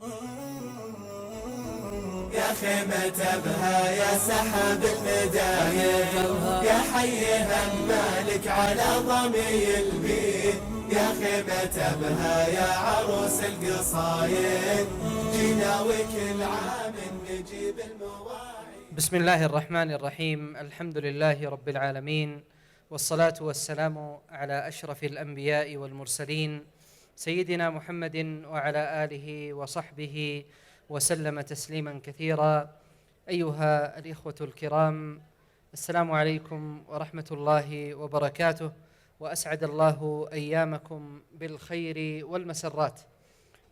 يا خيمة بها يا سحاب المدايد، يا حيها مالك على ضمي البيت، يا خيمة بها يا عروس القصايد، جينا وكل عام نجيب المواعيد. بسم الله الرحمن الرحيم. الحمد لله رب العالمين، والصلاة والسلام على أشرف الأنبياء والمرسلين سيدنا محمد وعلى آله وصحبه وسلم تسليما كثيرا. أيها الإخوة الكرام، السلام عليكم ورحمة الله وبركاته، وأسعد الله أيامكم بالخير والمسرات.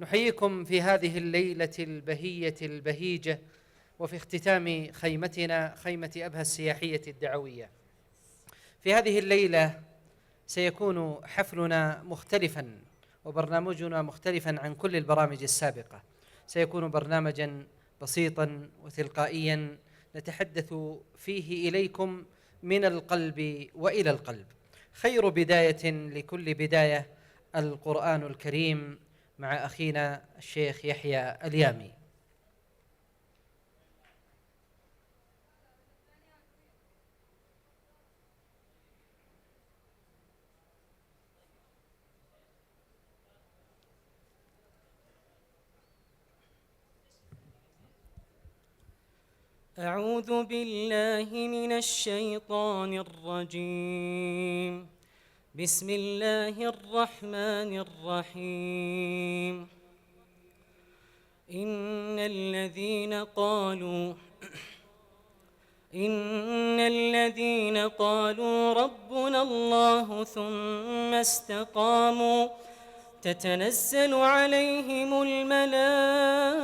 نحييكم في هذه الليلة البهية البهيجة، وفي اختتام خيمتنا، خيمة أبها السياحية الدعوية. في هذه الليلة سيكون حفلنا مختلفا وبرنامجنا مختلفا عن كل البرامج السابقة. سيكون برنامجا بسيطا وتلقائيا نتحدث فيه إليكم من القلب وإلى القلب. خير بداية لكل بداية القرآن الكريم مع أخينا الشيخ يحيى اليامي. أعوذ بالله من الشيطان الرجيم. بسم الله الرحمن الرحيم. إن الذين قالوا ربنا الله ثم استقاموا تتنزل عليهم الملائكة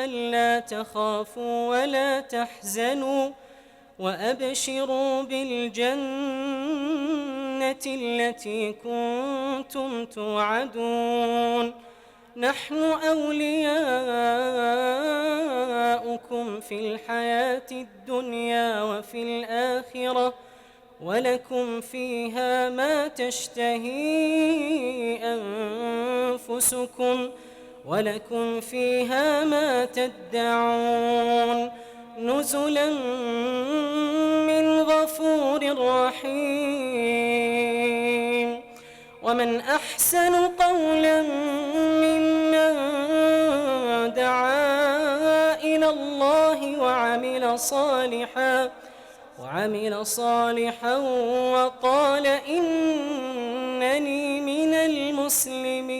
ألا تخافوا ولا تحزنوا وأبشروا بالجنة التي كنتم توعدون. نحن أولياؤكم في الحياة الدنيا وفي الآخرة، ولكم فيها ما تشتهي أنفسكم ولكم فيها ما تدعون، نزلا من غفور رحيم. ومن أحسن قولا ممن دعا إلى الله وعمل صالحا وقال إنني من المسلمين.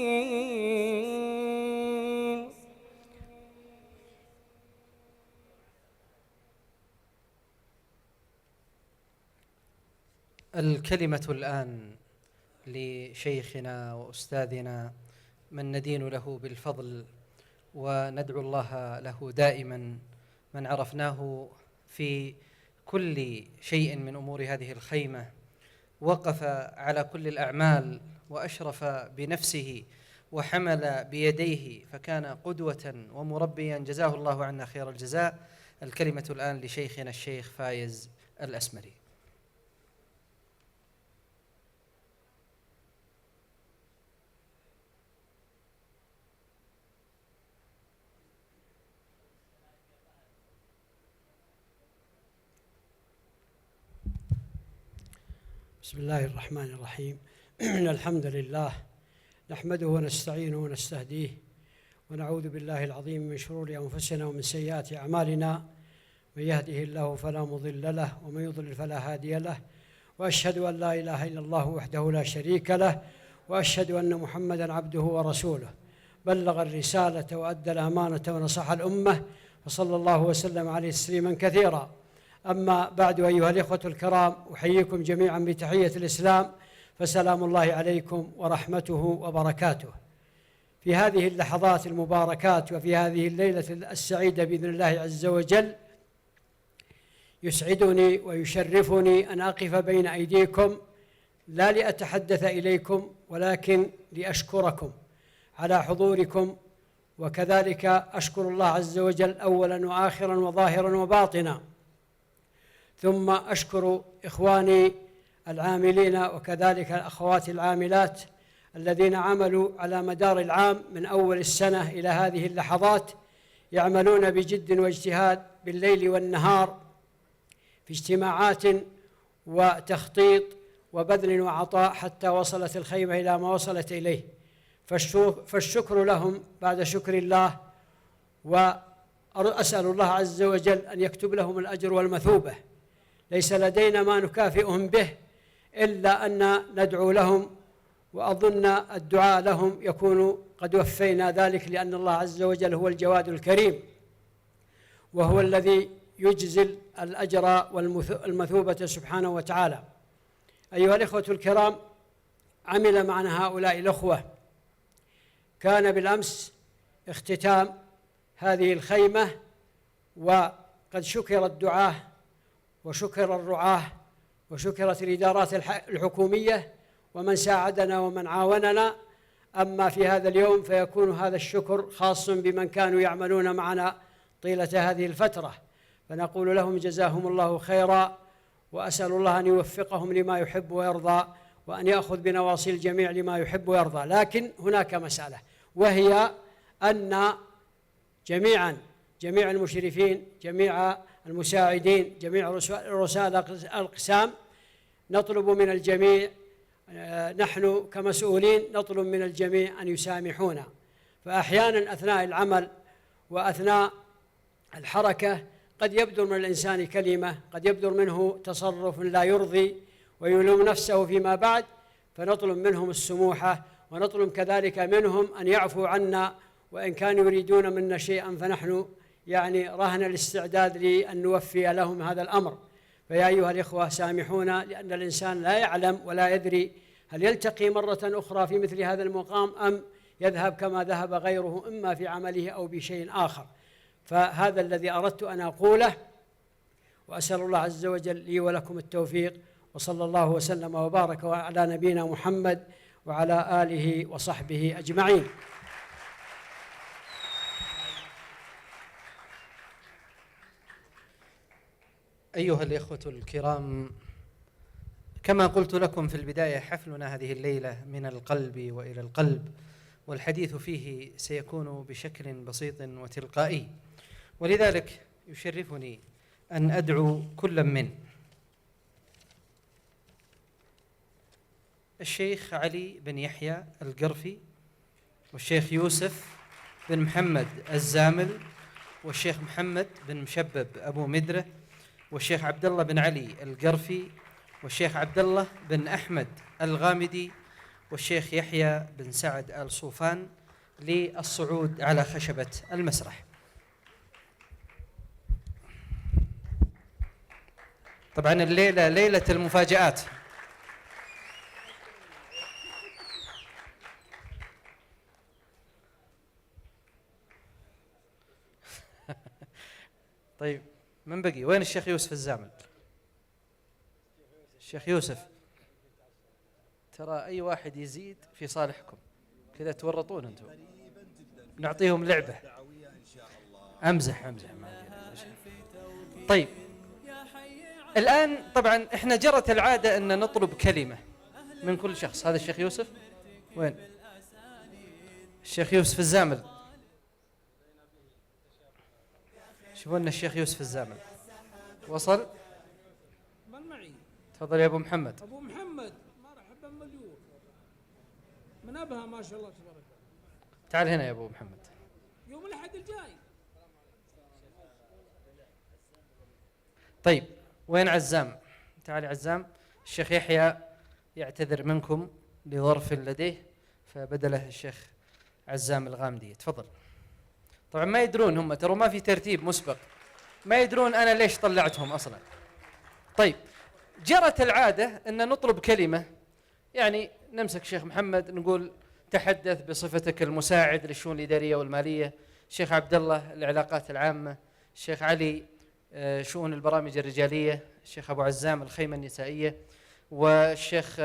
الكلمة الآن لشيخنا وأستاذنا من ندين له بالفضل وندعو الله له دائما، من عرفناه في كل شيء من أمور هذه الخيمة، وقف على كل الأعمال وأشرف بنفسه وحمل بيديه، فكان قدوة ومربيا، جزاه الله عنا خير الجزاء. الكلمة الآن لشيخنا الشيخ فايز الأسمري. بسم الله الرحمن الرحيم. إن الحمد لله نحمده ونستعينه ونستهديه، ونعوذ بالله العظيم من شرور أنفسنا ومن سيئات أعمالنا. من يهده الله فلا مضل له ومن يضلل فلا هادي له، وأشهد أن لا إله إلا الله وحده لا شريك له، وأشهد أن محمدًا عبده ورسوله. بلغ الرسالة وأدى الأمانة ونصح الأمة، وصلى الله وسلم عليه تسليمًا كثيرا. أما بعد، أيها الإخوة الكرام، أحييكم جميعا بتحية الإسلام، فسلام الله عليكم ورحمته وبركاته. في هذه اللحظات المباركات وفي هذه الليلة السعيدة بإذن الله عز وجل، يسعدني ويشرفني أن أقف بين أيديكم، لا لأتحدث إليكم ولكن لأشكركم على حضوركم، وكذلك أشكر الله عز وجل أولا وآخرا وظاهرا وباطنا. ثم أشكر إخواني العاملين وكذلك الأخوات العاملات الذين عملوا على مدار العام من أول السنة إلى هذه اللحظات، يعملون بجد واجتهاد بالليل والنهار في اجتماعات وتخطيط وبذل وعطاء حتى وصلت الخيمة إلى ما وصلت إليه. فالشكر لهم بعد شكر الله، وأسأل الله عز وجل أن يكتب لهم الأجر والمثوبة. ليس لدينا ما نكافئهم به إلا أن ندعو لهم، وأظن الدعاء لهم يكون قد وفينا ذلك، لأن الله عز وجل هو الجواد الكريم، وهو الذي يجزل الأجر والمثوبة سبحانه وتعالى. أيها الإخوة الكرام، عمل معنا هؤلاء الأخوة. كان بالأمس اختتام هذه الخيمة، وقد شكر الدعاة وشكر الرعاة وشكرت الإدارات الحكومية ومن ساعدنا ومن عاوننا. أما في هذا اليوم فيكون هذا الشكر خاص بمن كانوا يعملون معنا طيلة هذه الفترة، فنقول لهم جزاهم الله خيرا، وأسأل الله أن يوفقهم لما يحب ويرضى، وأن يأخذ بنواصي الجميع لما يحب ويرضى. لكن هناك مسألة، وهي أن جميع المشرفين، جميع المساعدين، جميع رؤساء الأقسام، نطلب من الجميع، نحن كمسؤولين نطلب من الجميع أن يسامحونا. فأحيانا أثناء العمل وأثناء الحركة قد يبدر من الإنسان كلمة، قد يبدر منه تصرف لا يرضي ويلوم نفسه فيما بعد، فنطلب منهم السموحة، ونطلب كذلك منهم أن يعفوا عنا، وإن كانوا يريدون منا شيئا فنحن رهن الاستعداد لأن نوفي لهم هذا الأمر. فيا أيها الإخوة سامحونا، لأن الإنسان لا يعلم ولا يدري هل يلتقي مرة أخرى في مثل هذا المقام أم يذهب كما ذهب غيره، إما في عمله أو بشيء آخر. فهذا الذي أردت أن أقوله، وأسأل الله عز وجل لي ولكم التوفيق، وصلى الله وسلم وبارك على نبينا محمد وعلى آله وصحبه أجمعين. أيها الإخوة الكرام، كما قلت لكم في البداية، حفلنا هذه الليلة من القلب وإلى القلب، والحديث فيه سيكون بشكل بسيط وتلقائي، ولذلك يشرفني أن أدعو كل من الشيخ علي بن يحيى القرفي، والشيخ يوسف بن محمد الزامل، والشيخ محمد بن مشبب أبو مدرة، والشيخ عبد الله بن علي القرفي، والشيخ عبد الله بن أحمد الغامدي، والشيخ يحيى بن سعد آل صوفان للصعود على خشبة المسرح. طبعا الليلة ليلة المفاجآت. طيب، من بقي؟ وين الشيخ يوسف الزامل؟ الشيخ يوسف، ترى أي واحد يزيد في صالحكم، كذا تورطون أنتم، نعطيهم لعبة. أمزح. طيب، الآن طبعا إحنا جرت العادة أن نطلب كلمة من كل شخص. هذا الشيخ يوسف، وين الشيخ يوسف الزامل؟ شوفوا لنا الشيخ يوسف الزامل وصل. من معي؟ تفضل يا أبو محمد. أبو محمد، مرحبا مليون، من أبها ما شاء الله تبارك الله. تعال هنا يا أبو محمد. يوم الأحد الجاي. طيب، وين عزام؟ تعال عزام. الشيخ يحيى يعتذر منكم لظرف لديه، فبدله الشيخ عزام الغامدي. تفضل. طبعا ما يدرون هم، ترى ما في ترتيب مسبق، ما يدرون أنا ليش طلعتهم أصلا. طيب، جرت العادة أن نطلب كلمة، نمسك شيخ محمد نقول تحدث بصفتك المساعد للشؤون الإدارية والمالية، الشيخ عبد الله العلاقات العامة، الشيخ علي شؤون البرامج الرجالية، الشيخ أبو عزام الخيمة النسائية، والشيخ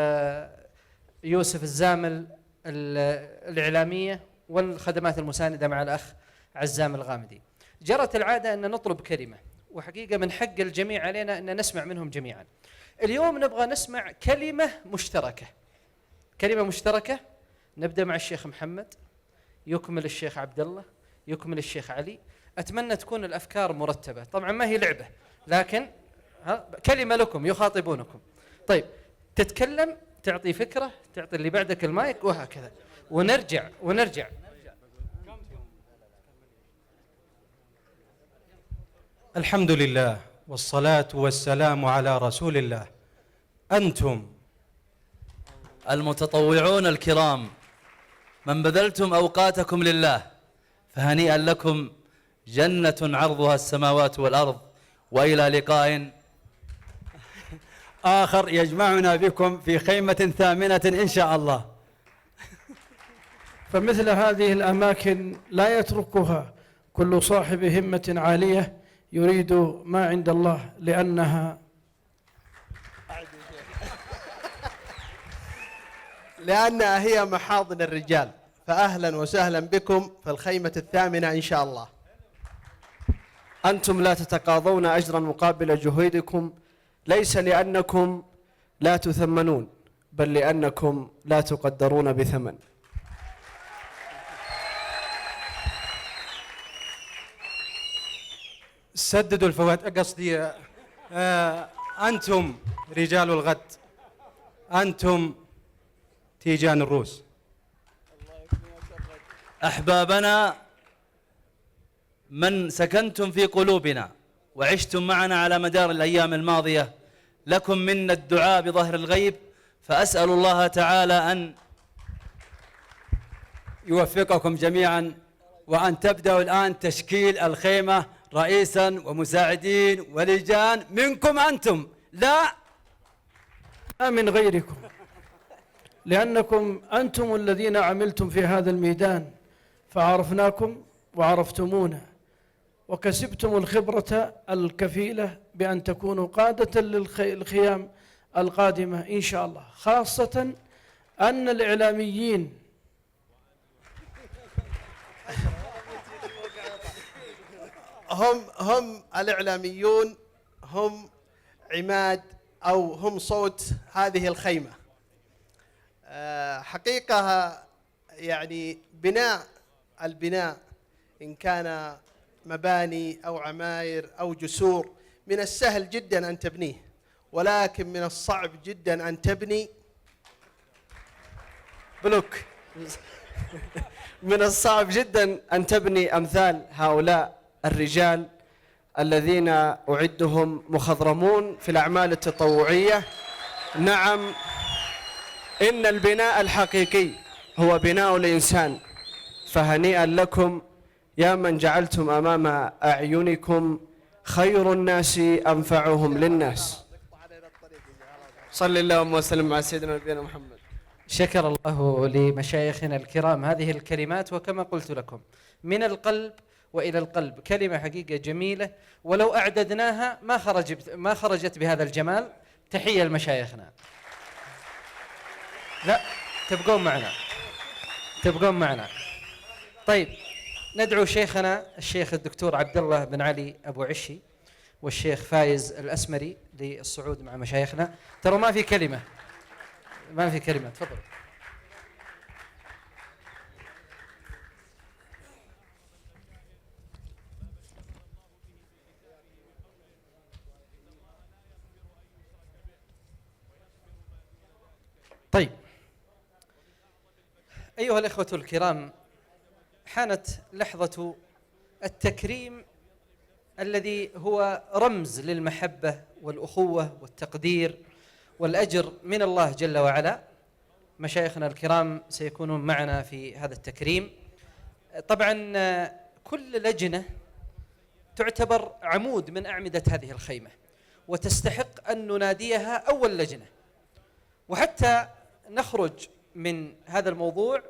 يوسف الزامل الإعلامية والخدمات المساندة مع الأخ عزام الغامدي. جرت العادة أن نطلب كلمة، وحقيقة من حق الجميع علينا أن نسمع منهم جميعا. اليوم نبغى نسمع كلمة مشتركة نبدأ مع الشيخ محمد، يكمل الشيخ عبد الله، يكمل الشيخ علي. أتمنى تكون الأفكار مرتبة، طبعا ما هي لعبة، لكن كلمة لكم يخاطبونكم. طيب، تتكلم، تعطي فكرة، تعطي اللي بعدك المايك، وهكذا، ونرجع. الحمد لله والصلاة والسلام على رسول الله. أنتم المتطوعون الكرام من بذلتم أوقاتكم لله، فهنيئا لكم، جنة عرضها السماوات والأرض، وإلى لقاء آخر يجمعنا بكم في خيمة ثامنة إن شاء الله. فمثل هذه الأماكن لا يتركها كل صاحب همة عالية يريد ما عند الله، لأنها هي محاضن الرجال. فأهلا وسهلا بكم في الخيمة الثامنة إن شاء الله. أنتم لا تتقاضون أجرا مقابل جهودكم، ليس لأنكم لا تثمنون، بل لأنكم لا تقدرون بثمن. سددوا الفوات، قصدي أنتم رجال الغد، أنتم تيجان الروس. أحبابنا من سكنتم في قلوبنا وعشتم معنا على مدار الأيام الماضية، لكم منا الدعاء بظهر الغيب، فأسأل الله تعالى أن يوفقكم جميعا، وأن تبدأوا الآن تشكيل الخيمة، رئيسا ومساعدين ولجان منكم أنتم، لا من غيركم، لأنكم أنتم الذين عملتم في هذا الميدان، فعرفناكم وعرفتمونا، وكسبتم الخبرة الكفيلة بأن تكونوا قادة للخيام القادمة إن شاء الله. خاصة أن الإعلاميين هم الإعلاميون، هم عماد أو هم صوت هذه الخيمة. حقيقة يعني البناء إن كان مباني أو عماير أو جسور، من السهل جدا أن تبنيه، ولكن من الصعب جدا أن تبني بلوك. من الصعب جدا أن تبني أمثال هؤلاء الرجال الذين أعدهم مخضرمون في الأعمال التطوعية. نعم، إن البناء الحقيقي هو بناء الإنسان، فهنيئا لكم يا من جعلتم أمام أعينكم خير الناس أنفعهم للناس. صلى الله وسلم على سيدنا نبينا محمد. شكر الله لمشايخنا الكرام هذه الكلمات، وكما قلت لكم من القلب وإلى القلب، كلمة حقيقة جميلة، ولو أعددناها ما خرجت بهذا الجمال. تحية لمشايخنا. لا، تبقون معنا. طيب، ندعو شيخنا الشيخ الدكتور عبد الله بن علي أبو عشي والشيخ فايز الأسمري للصعود مع مشايخنا. ترى ما في كلمة، تفضل. طيب، أيها الإخوة الكرام، حانت لحظة التكريم الذي هو رمز للمحبة والأخوة والتقدير والأجر من الله جل وعلا. مشايخنا الكرام سيكونون معنا في هذا التكريم. طبعا كل لجنة تعتبر عمود من أعمدة هذه الخيمة، وتستحق أن نناديها أول لجنة. وحتى نخرج من هذا الموضوع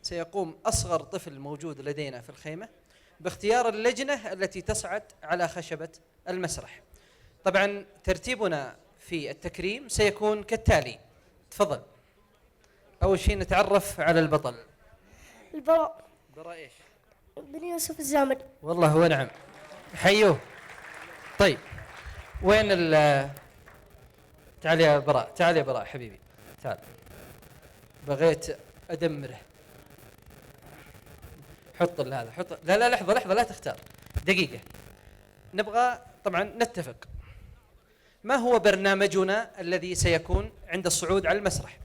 سيقوم أصغر طفل موجود لدينا في الخيمة باختيار اللجنة التي تصعد على خشبة المسرح. طبعا ترتيبنا في التكريم سيكون كالتالي. تفضل. أول شيء نتعرف على البطل. البراء إيش؟ بن يوسف الزامل. والله ونعم، حيوه. طيب، وين تعال يا براء حبيبي، تعال. بغيت أدمره. حط هذا، حط. لا لحظة لا تختار، دقيقة. نبغى طبعا نتفق. ما هو برنامجنا الذي سيكون عند الصعود على المسرح؟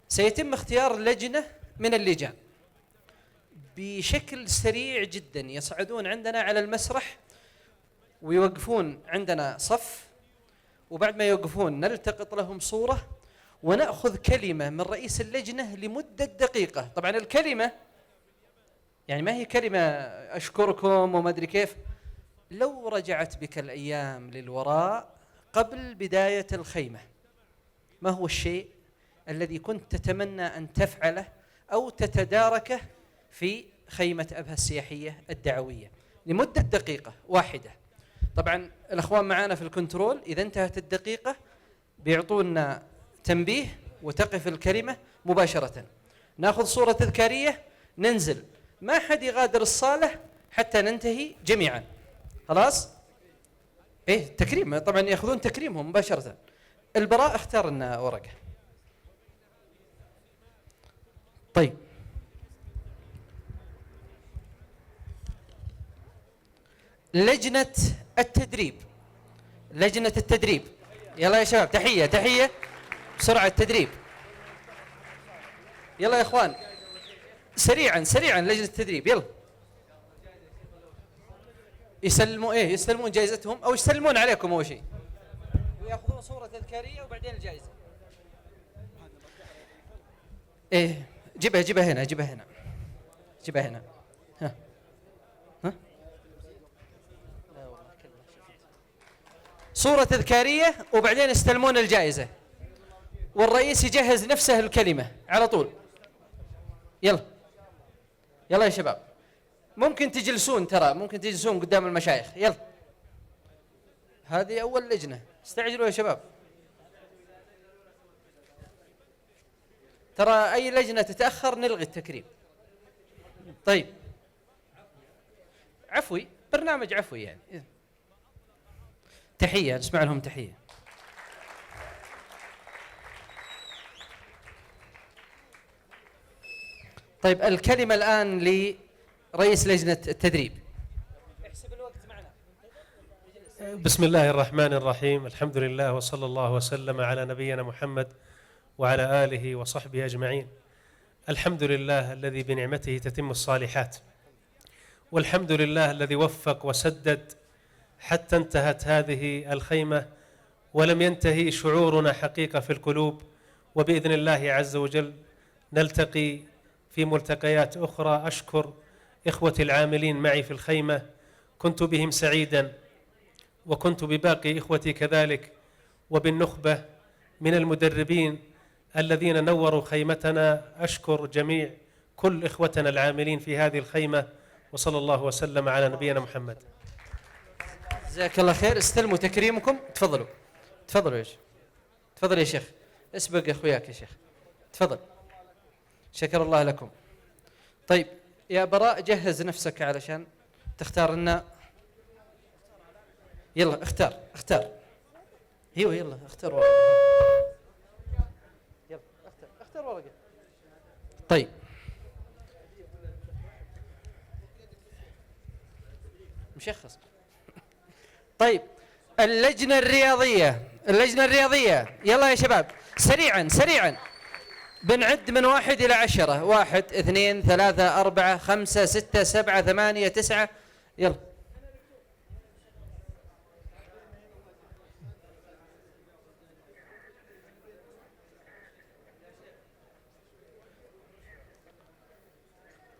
سيتم اختيار لجنة من اللجان بشكل سريع جدا، يصعدون عندنا على المسرح ويوقفون عندنا صف، وبعد ما يوقفون نلتقط لهم صورة ونأخذ كلمة من رئيس اللجنة لمدة دقيقة. طبعا الكلمة يعني ما هي كلمة أشكركم وما أدري كيف. لو رجعت بك الأيام للوراء قبل بداية الخيمة، ما هو الشيء الذي كنت تتمنى أن تفعله أو تتداركه في خيمة أبها السياحية الدعوية لمدة دقيقة واحدة؟ طبعا الأخوان معانا في الكنترول، إذا انتهت الدقيقة بيعطونا تنبيه وتقف الكلمة مباشرة. ناخذ صورة تذكارية، ننزل، ما حد يغادر الصالة حتى ننتهي جميعا. خلاص؟ إيه تكريم، طبعا يأخذون تكريمهم مباشرة. البراء اختار لنا ورقة. طيب لجنة التدريب، لجنة التدريب، يلا يا شباب، تحية بسرعة. التدريب يلا يا اخوان، سريعا لجنة التدريب، يلا. يسلمون جائزتهم او يسلمون عليكم اول شيء، وياخذون صورة تذكارية وبعدين الجائزة. جيبها هنا. ها صورة تذكارية وبعدين يستلمون الجائزة، والرئيس يجهز نفسه الكلمة على طول. يلا يا شباب، ممكن تجلسون، ترى ممكن تجلسون قدام المشايخ. يلا هذه أول لجنة، استعجلوا يا شباب، ترى أي لجنة تتأخر نلغي التكريم. طيب عفوي، برنامج عفوي يعني. تحية، نسمع لهم تحية. طيب الكلمة الآن لرئيس لجنة التدريب. احسب الوقت معنا. بسم الله الرحمن الرحيم، الحمد لله وصلى الله وسلم على نبينا محمد وعلى آله وصحبه أجمعين. الحمد لله الذي بنعمته تتم الصالحات، والحمد لله الذي وفق وسدد حتى انتهت هذه الخيمة ولم ينتهي شعورنا حقيقة في القلوب، وبإذن الله عز وجل نلتقي في ملتقيات أخرى. أشكر إخوتي العاملين معي في الخيمة، كنت بهم سعيدا، وكنت بباقي إخوتي كذلك، وبالنخبة من المدربين الذين نوروا خيمتنا. أشكر جميع كل إخوتنا العاملين في هذه الخيمة، وصلى الله وسلم على نبينا محمد. جزاك الله خير. استلموا تكريمكم. تفضلوا تفضل يا شيخ، اسبق اخوياك يا شيخ، تفضل. شكر الله لكم. طيب يا براء، جهز نفسك علشان تختار لنا. يلا اختار. ايوه يلا اختار ورقة. يلا اختار ورقة. طيب مشخص. طيب اللجنة الرياضية، يلا يا شباب، سريعا بنعد من 1 إلى 10. 1 2 3 4 5 6 7 8 9. يلا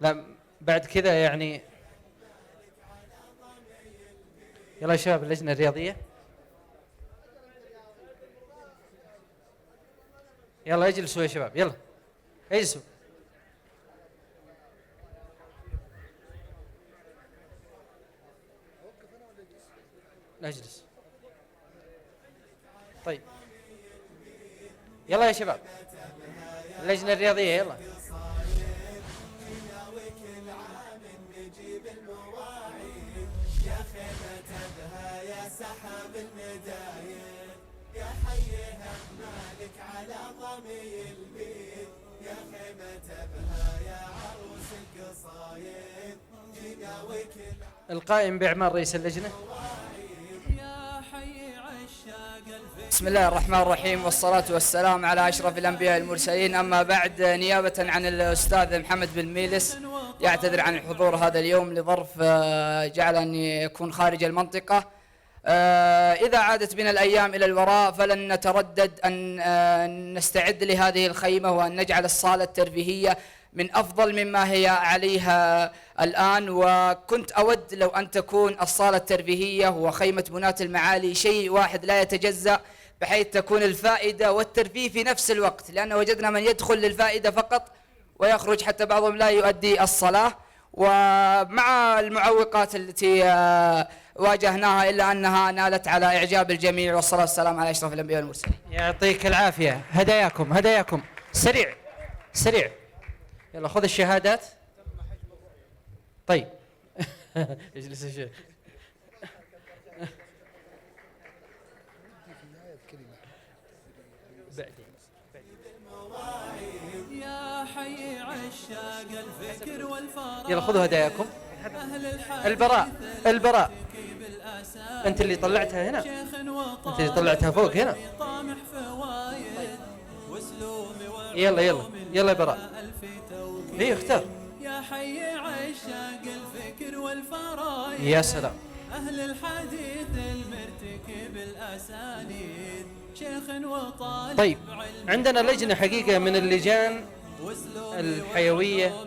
لا بعد كذا يعني. يلا يا شباب، اللجنة الرياضية، يلا اجلسوا يا شباب، يلا اجلسوا. نجلس. طيب يلا يا شباب، اللجنة الرياضية، يلا. سحاب النداية يا حي همالك على ضمي البيت، القائم بإعمال رئيس اللجنة. بسم الله الرحمن الرحيم، والصلاة والسلام على أشرف الأنبياء المرسلين. أما بعد، نيابة عن الأستاذ محمد بن ميلس يعتذر عن الحضور هذا اليوم لظرف جعل أن يكون خارج المنطقة. إذا عادت بنا الأيام إلى الوراء فلن نتردد أن نستعد لهذه الخيمة وأن نجعل الصالة الترفيهية من أفضل مما هي عليها الآن. وكنت أود لو أن تكون الصالة الترفيهية وخيمة بناة المعالي شيء واحد لا يتجزأ، بحيث تكون الفائدة والترفيه في نفس الوقت، لأن وجدنا من يدخل للفائدة فقط ويخرج حتى بعضهم لا يؤدي الصلاة. ومع المعوقات التي واجهناها إلا أنها نالت على إعجاب الجميع، والصلاة والسلام على أشرف الأنبياء والمرسلين. يعطيك العافية. هداياكم سريع. يلا خذ الشهادات. طيب اجلس يا شيخ. يلا خذوا هداياكم. البراء انت اللي طلعتها هنا، انت اللي طلعتها فوق هنا. يلا يا براء. ايه اختار. يا حي عشاق الفكر والفرايد، يا سلام. أهل الحديث المرتكب الأسانيد، شيخ وطالب. طيب، عندنا لجنة حقيقة من اللجان الحيوية،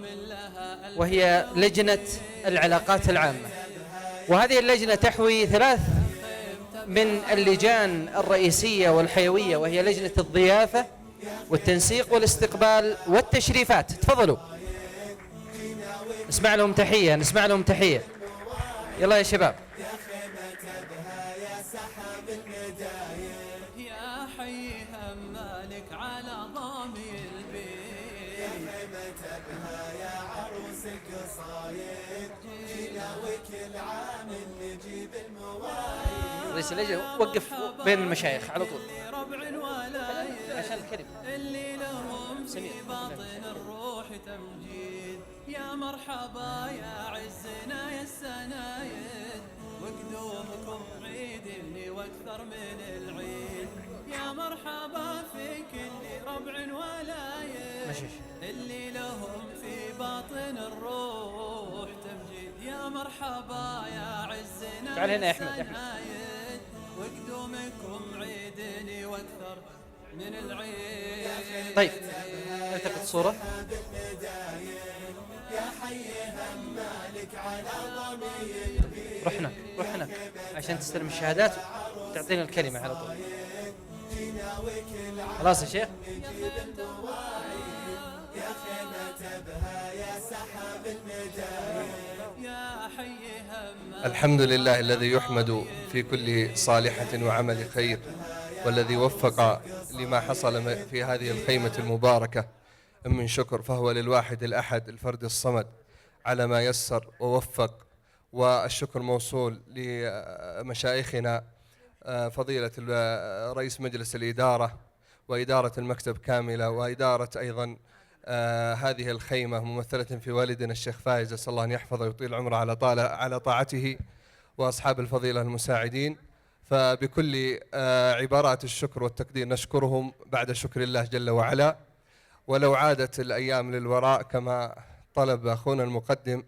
وهي لجنة العلاقات العامة، وهذه اللجنة تحوي 3 من اللجان الرئيسية والحيوية، وهي لجنة الضيافة والتنسيق والاستقبال والتشريفات. تفضلوا نسمع لهم تحية. يلا يا شباب. يا حي همالك على ضامي البيت، يا خيمة بها يا عروس القصايد، جينا وكل عام نجيب المواعيد. رئيس اللجنة وقف بين المشايخ على طول عشان الكلمة. اللي لهم في باطن الروح تمجيد، يا مرحبا يا عزنا يا السنايد، وقدومكم عيد واكثر من العيد، يا مرحبا في كل ربع ولايد، اللي لهم في باطن الروح تمجيد، يا مرحبا يا عزنا تعال هنا يا أحمد. وقدومكم عيدني واكثر من العيد. طيب التقط الصورة. يا حي همالك على ضمي البيت، روح هناك عشان تستلم الشهادات وتعطينا الكلمة على طول. خلاص يا شيخ. يا خيمة بها يا سحاب المدايا، يا حي همالك. الحمد لله الذي يحمد في كل صالحة وعمل خير، والذي وفق لما حصل في هذه الخيمة المباركة من شكر، فهو للواحد الأحد الفرد الصمد على ما يسر ووفق. والشكر موصول لمشايخنا فضيلة رئيس مجلس الإدارة وإدارة المكتب كاملة، وإدارة أيضا هذه الخيمة ممثلة في والدنا الشيخ فايز، أسأل الله أن يحفظه ويطيل عمره على طاعته، وأصحاب الفضيلة المساعدين. فبكل عبارات الشكر والتقدير نشكرهم بعد شكر الله جل وعلا. ولو عادت الأيام للوراء كما طلب أخونا المقدم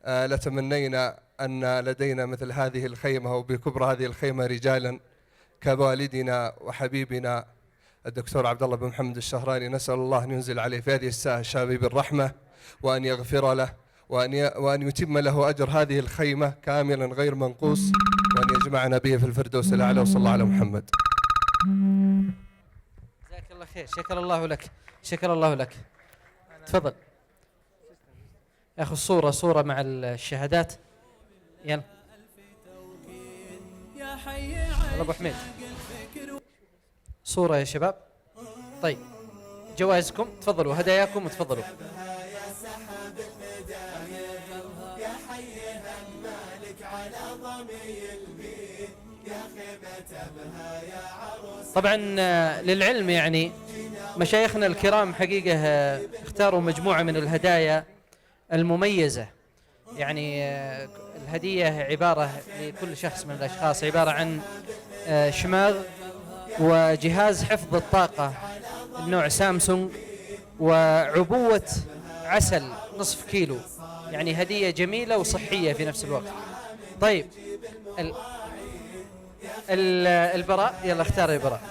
لتمنينا أن لدينا مثل هذه الخيمة وبكبر هذه الخيمة رجالا كوالدنا وحبيبنا الدكتور عبد الله بن محمد الشهراني. نسأل الله أن ينزل عليه في هذه الساعة شباب الرحمة، وأن يغفر له، وأن يتم له أجر هذه الخيمة كاملا غير منقوص، وأن يجمعنا به في الفردوس الأعلى. وصلى الله على محمد. جزاك الله خير. شكر الله لك. تفضل يا أخي. صورة مع الشهادات. يلا أبو حميد، صورة يا شباب. طيب جوائزكم تفضلوا، هداياكم وتفضلوا. طبعا للعلم يعني مشايخنا الكرام حقيقة اختاروا مجموعة من الهدايا المميزة. يعني الهدية عبارة لكل شخص من الأشخاص عبارة عن شماغ وجهاز حفظ الطاقة النوع سامسونج وعبوة عسل نصف كيلو، يعني هدية جميلة وصحية في نفس الوقت. طيب البراء، يلا اختار البراء،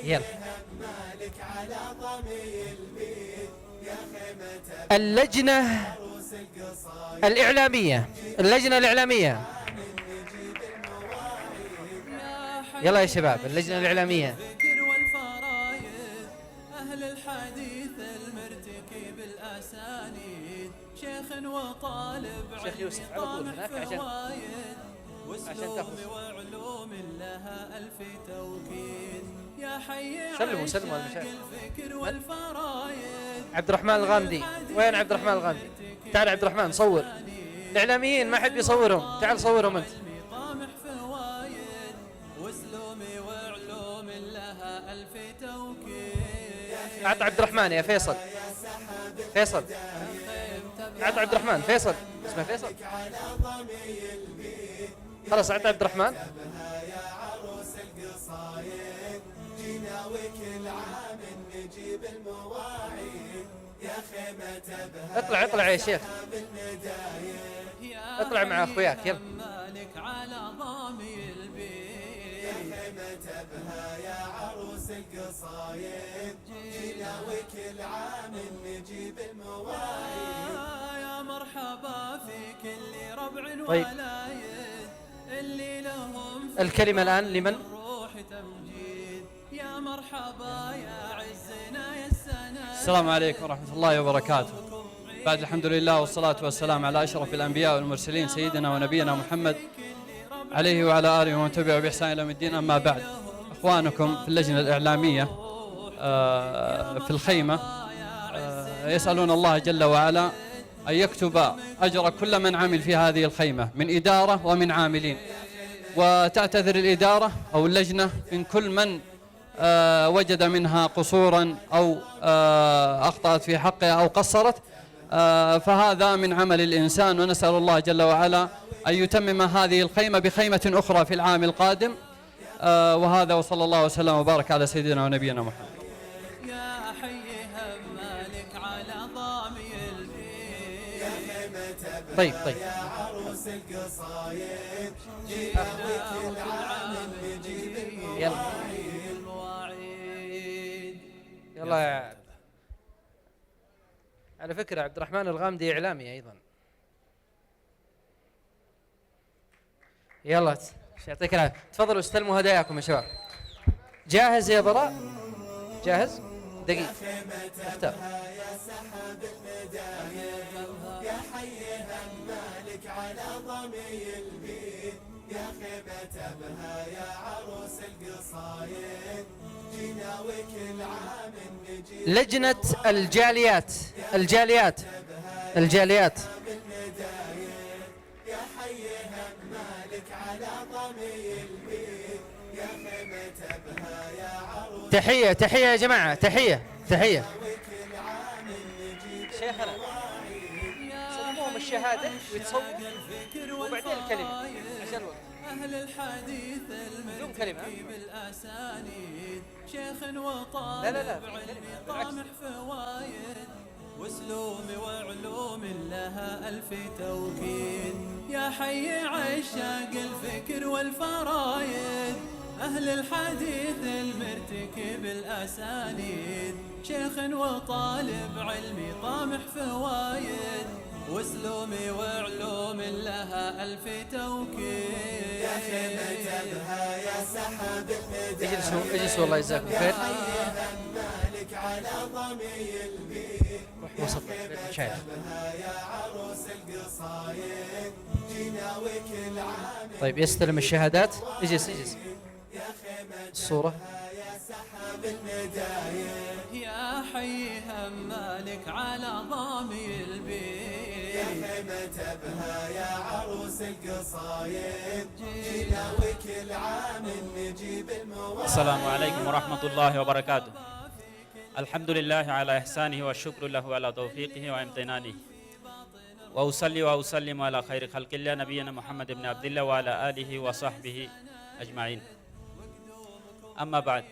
يلا. اللجنة الإعلامية، اللجنة الإعلامية، يلا يا شباب، اللجنة الإعلامية. أهل الحديث المرتكي بالأسانيد، شيخ وطالب شيخ يوسف على طول هناك عشان تاخذ وعلوم لها ألف توكيد. يا حي سلموا الفكر والفرايد. عبد الرحمن الغامدي، وين عبد الرحمن الغامدي؟ تعال عبد الرحمن صور. الإعلاميين ما حد يصورهم، تعال صورهم أنت. طامح فوايد وسلومي وعلوم لها ألف توكيد. عط عبد الرحمن يا فيصل، فيصل عط عبد الرحمن، فيصل اسمه فيصل، خلاص عط عبد الرحمن. اطلع يا شيخ، اطلع مع اخوياك يلا. يا عروس القصايد جينا وكل عام نجيب المواعيد. يا مرحبا في كل ربع طيب. ولايد اللي لهم الكلمة الآن لمن؟ روح تمجيد. يا مرحبا يا عزنا يا السنة. السلام عليكم ورحمة الله وبركاته. بعد الحمد لله والصلاة والسلام على أشرف الأنبياء والمرسلين سيدنا ونبينا محمد عليه وعلى آله ومن تبعه بإحسان إلى يوم الدين. أما بعد، إخوانكم في اللجنة الإعلامية في الخيمة يسألون الله جل وعلا أن يكتب أجر كل من عمل في هذه الخيمة من إدارة ومن عاملين، وتعتذر الإدارة أو اللجنة من كل من وجد منها قصورا أو أخطأت في حقها أو قصرت، فهذا من عمل الإنسان، ونسأل الله جل وعلا أن يتمم هذه الخيمة بخيمة أخرى في العام القادم. وهذا وصلى الله وسلم وبارك على سيدنا ونبينا محمد. يا حي همالك على ضامي البيت. يا خيمة طيب يا عروس القصايد جينا وكل عام نجيب المواعيد. يلا يا على فكرة عبد الرحمن الغامدي إعلامي أيضا. يلا يعطيك العافية، تفضلوا استلموا هداياكم يا شباب. جاهز يا براء؟ جاهز؟ دقيقة اختار. يا حي همالك على ضمي البيت. يا خيمة أبها يا عروس القصايد جينا وكل عام نجيب. لجنة الجاليات، الجاليات يا حي همالك على ضمي البيت. يا خيمة أبها يا عروس. تحية يا جماعة، تحية شيخنا. سلموهم الشهادة ويتصور وبعدين الكلمة عشان الوقت. أهل الحديث المرتكي بالأسانيد، شيخ وطالب علمي طامح فوايد وسلوم وعلوم لها ألف توكيد. يا حي عشاق الفكر والفرايد أهل الحديث المرتكي بالأسانيد، شيخ وطالب علمي طامح فوايد وسلومي وعلوم لها ألف توكيد. يا خيمة أبها يا سحاب الندى. اجلسوا الله يجزاكم خير. مالك على ضمي البيت. روح وسط شايف. يا عروس القصايد جينا وكل عام. طيب يستلم الشهادات. اجلس الصورة. يا سحاب الندايا. يا حي همالك على ضامي البيت. خيمة بها يا عروس القصايد جينا وكل عام نجيب المواعيد. السلام عليكم ورحمة الله وبركاته. الحمد لله على إحسانه والشكر له على توفيقه وامتنانه، وأصلي وأسلم على خير خلق الله نبينا محمد بن عبد الله وعلى آله وصحبه أجمعين. أما بعد،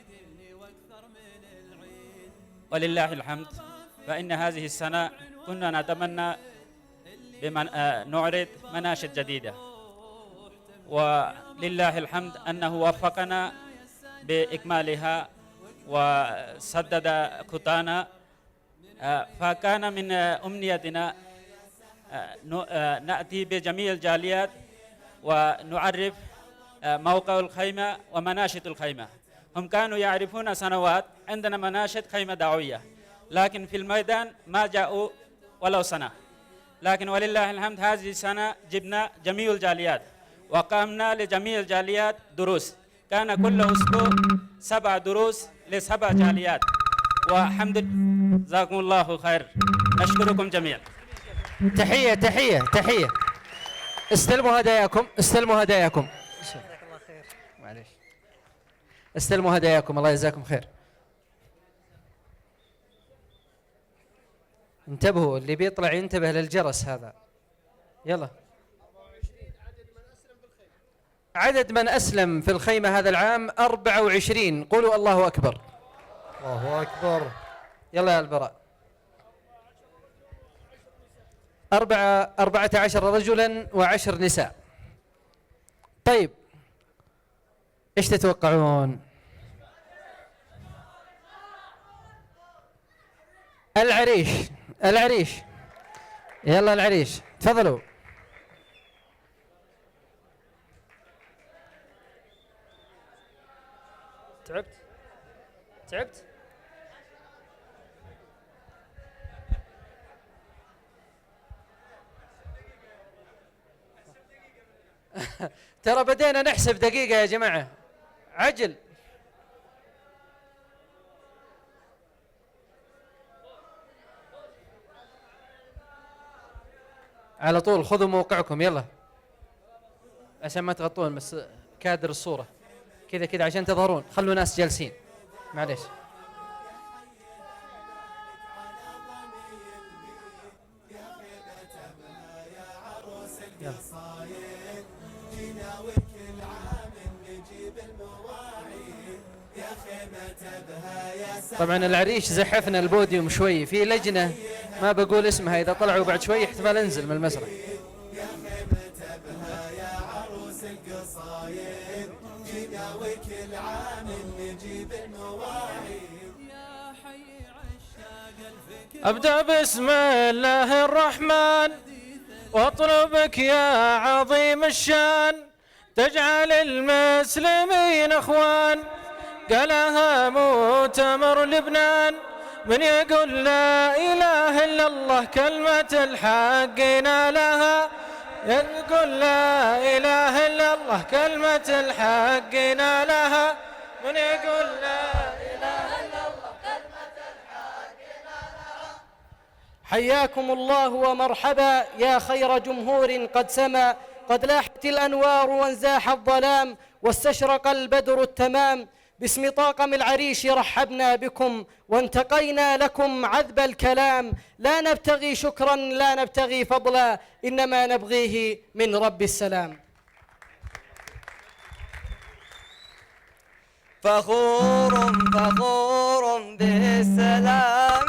ولله الحمد، فإن هذه السنة كنا نتمنى نعرض مناشد جديدة، ولله الحمد أنه وفقنا بإكمالها وسدد خطانا. فكان من أمنيتنا نأتي بجميع الجاليات ونعرف موقع الخيمة ومناشد الخيمة. هم كانوا يعرفون سنوات عندنا مناشد خيمة دعوية، لكن في الميدان ما جاءوا ولو سنة. لكن ولله الحمد هذه السنة جبنا جميع الجاليات وقامنا لجميع الجاليات دروس، كان كل أسبوع 7 دروس ل7 جاليات، والحمد لله. جزاكم الله خير، نشكركم جميعا. تحية تحية تحية. استلموا هداياكم، استلموا هداياكم. معليش. استلموا هداياكم، الله يجزاكم خير. انتبهوا، اللي بيطلع ينتبه للجرس هذا. يلا. عدد من أسلم في الخيمة هذا العام 24. قولوا الله أكبر. الله أكبر. يلا يا البراء. 14 رجلا و10 نساء. طيب ايش تتوقعون؟ العريش، العريش. يلا العريش، تفضلوا. تعبت؟ تعبت؟ ترى بدينا نحسب دقيقة يا جماعة، عجل. على طول خذوا موقعكم، يلا عشان ما تغطون، بس كادر الصورة كذا كذا عشان تظهرون، خلوا ناس جالسين، معليش. طبعا العريش زحفنا البوديوم شوي، في لجنة ما بقول اسمها، إذا طلعوا بعد شوي احتمال انزل من المسرح. أبدأ بسم الله الرحمن واطلبك يا عظيم الشان تجعل المسلمين اخوان. قالها مؤتمر لبنان من يقول لا اله الا الله كلمة الحق نالها. يقول لا اله الا الله كلمة الحق نالها. من يقول لا اله الا الله كلمة الحق نالها. حياكم الله ومرحبا يا خير جمهور قد سما، قد لاحت الأنوار وانزاح الظلام واستشرق البدر التمام. باسم طاقم العريش رحبنا بكم وانتقينا لكم عذب الكلام. لا نبتغي شكرا لا نبتغي فضلا إنما نبغيه من رب السلام. فخور فخور بالسلام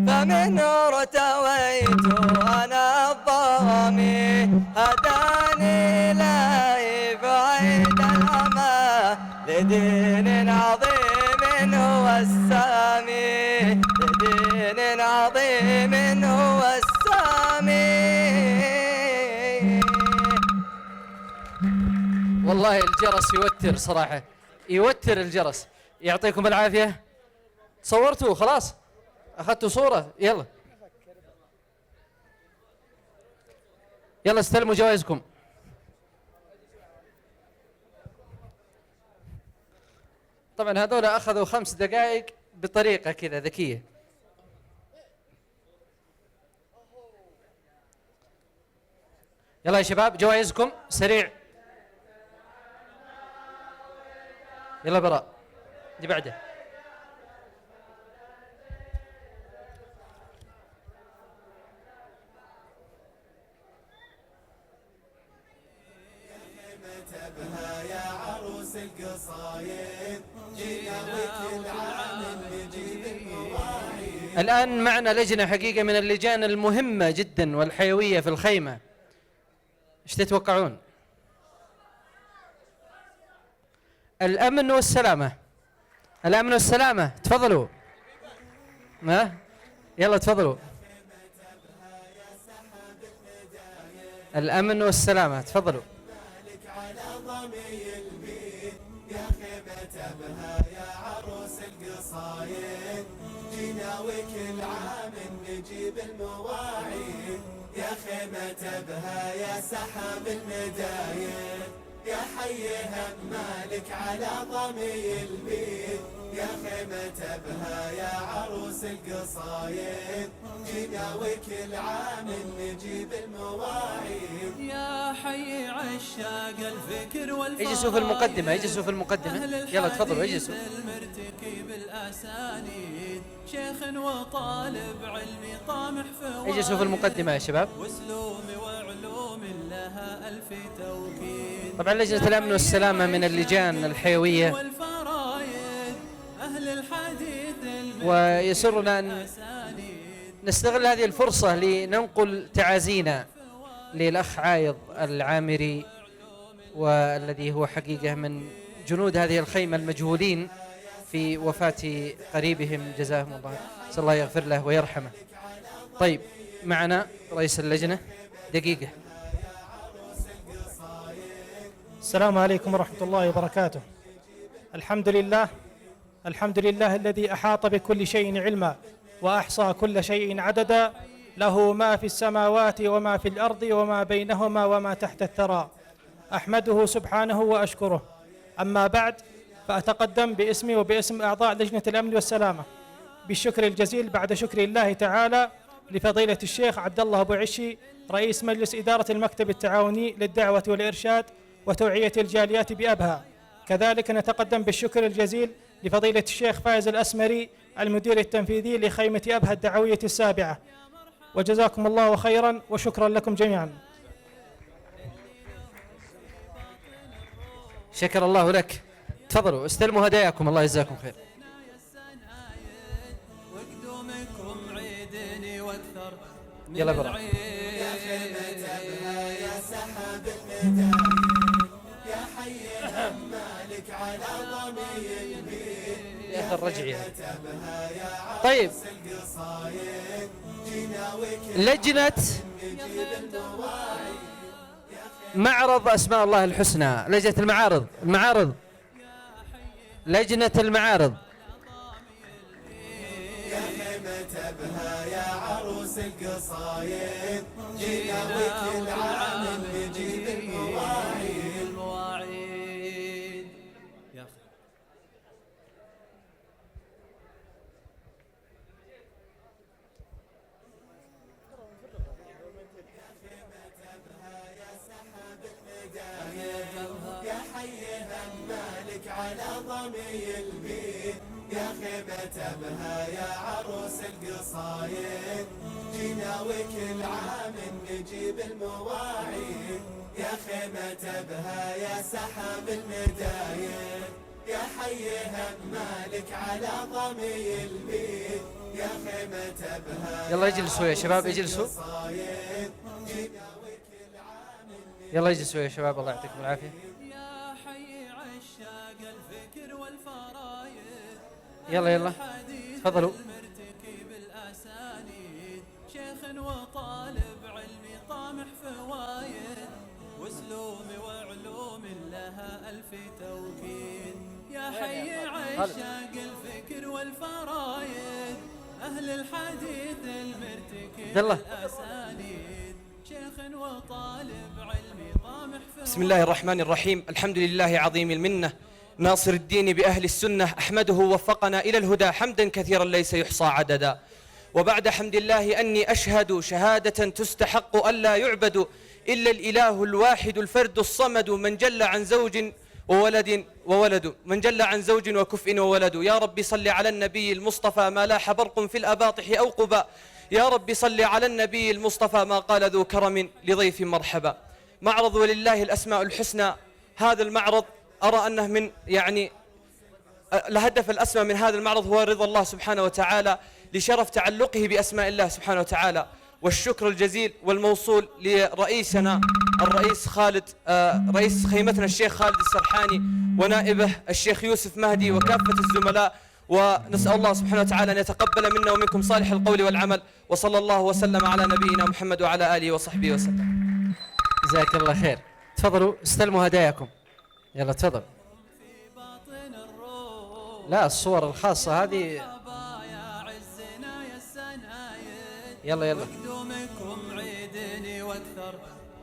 فمن ارتويت أنا الظامي. هداني إلهي بعيد الأمى لدين عظيم هو السامي. لدين عظيم هو السامي. والله الجرس يوتر صراحة، يوتر الجرس. يعطيكم العافية. صورتوا خلاص؟ أخذتوا صورة؟ يلا يلا استلموا جوائزكم. طبعا هذول أخذوا 5 دقائق بطريقة كذا ذكية. يلا يا شباب جوائزكم سريع. يلا براء اللي بعده. يا عروس القصايد جينا وكل عام نجيب المواعيد. الآن معنا لجنة حقيقة من اللجان المهمة جدا والحيوية في الخيمة. ايش تتوقعون؟ الأمن والسلامة. الأمن والسلامة تفضلوا. ما يلا تفضلوا. الأمن والسلامة تفضلوا. يا خيمة أبها يا عروس القصايد جينا وكل عام نجيب المواعيد. يا خيمة أبها يا سحاب المدايد يا حيها مالك على ضمي البيت. يا خيمة أبها يا عروس القصايد جينا وكل عام نجيب المواعيد. يا حي عشاق الفكر والفرائض اجلسوا في المقدمة، اجلسوا في المقدمة. يلا تفضلوا اجلسوا. المرتكب الأسانيد شيخ وطالب علمي طامح فوائد. اجلسوا في المقدمة يا شباب. واسلوم وعلوم لها ألف توكيد. طبعا لجنة الأمن والسلامة من اللجان الحيوية، أهل الحديث ويسرنا أن نستغل هذه الفرصة لننقل تعازينا للأخ عايض العامري، والذي هو حقيقة من جنود هذه الخيمة المجهولين في وفاة قريبهم جزاهم الله، نسأل الله يغفر له ويرحمه. طيب معنا رئيس اللجنة دقيقة. السلام عليكم ورحمة الله وبركاته. الحمد لله، الحمد لله الذي أحاط بكل شيء علما وأحصى كل شيء عددا، له ما في السماوات وما في الأرض وما بينهما وما تحت الثرى. أحمده سبحانه وأشكره. أما بعد، فأتقدم باسمي وباسم أعضاء لجنة الأمن والسلامة بالشكر الجزيل بعد شكر الله تعالى لفضيلة الشيخ عبد الله أبو عشي رئيس مجلس إدارة المكتب التعاوني للدعوة والإرشاد وتوعية الجاليات بأبها. كذلك نتقدم بالشكر الجزيل لفضيلة الشيخ فايز الأسمري المدير التنفيذي لخيمة أبها الدعوية السابعة. وجزاكم الله خيرا وشكرا لكم جميعا. شكر الله لك. تفضلوا استلموا هداياكم، الله يجزاكم خير. يلا برا. يا خيمة أبها يا سحاب المدايد يا حي مالك على ضمي البيت. يا أخي الرجعي. طيب لجنة معرض أسماء الله الحسنى، لجنة المعارض لجنة المعارض. يا خيمة أبها يا عروس القصايد جينا وكل عام نجيب المواعيد. يا أخي يا حيها مالك على ضمي البيت. يا خيمة أبها يا عروس القصايد جينا وكل عام نجيب المواعيد. يا خيمة أبها يا سحاب المدايد يا حيها مالك على ضمي البيت. يا خيمة أبها يلا اجلسوا يا شباب، اجلسوا. يلا اجلسوا يا شباب، الله يعطيكم العافية. يا حي عشاق الفكر والفرايد يلا تفضلوا. المرتكب الأسانيد شيخ وطالب علمي طامح فوايد. واسلوم وعلوم لها ألف توكيد. يا حي عشاق الفكر والفرايد أهل الحديث المرتكب الأسانيد شيخ وطالب علمي طامح فوايد. بسم الله الرحمن الرحيم. الحمد لله عظيم المنة ناصر الدين بأهل السنة، أحمده وفقنا إلى الهدى حمدا كثيرا ليس يحصى عددا. وبعد حمد الله أني أشهد شهادة تستحق ألا يعبد إلا الإله الواحد الفرد الصمد من جل عن زوج وولد من جل عن زوج وكفء وولد. يا رب صل على النبي المصطفى ما لاح برق في الأباطح أو قبا. يا رب صل على النبي المصطفى ما قال ذو كرم لضيف مرحبا. معرض ولله الأسماء الحسنى. هذا المعرض أرى أنه من الهدف الأسمى من هذا المعرض هو رضا الله سبحانه وتعالى لشرف تعلقه بأسماء الله سبحانه وتعالى، والشكر الجزيل والموصول لرئيسنا الرئيس خالد، رئيس خيمتنا الشيخ خالد السرحاني ونائبه الشيخ يوسف مهدي وكافة الزملاء. ونسأل الله سبحانه وتعالى أن يتقبل منا ومنكم صالح القول والعمل، وصلى الله وسلم على نبينا محمد وعلى آله وصحبه وسلم. جزاك الله خير. تفضلوا استلموا هداياكم. يلا تفضل. لا الصور الخاصة هذه يلا يلا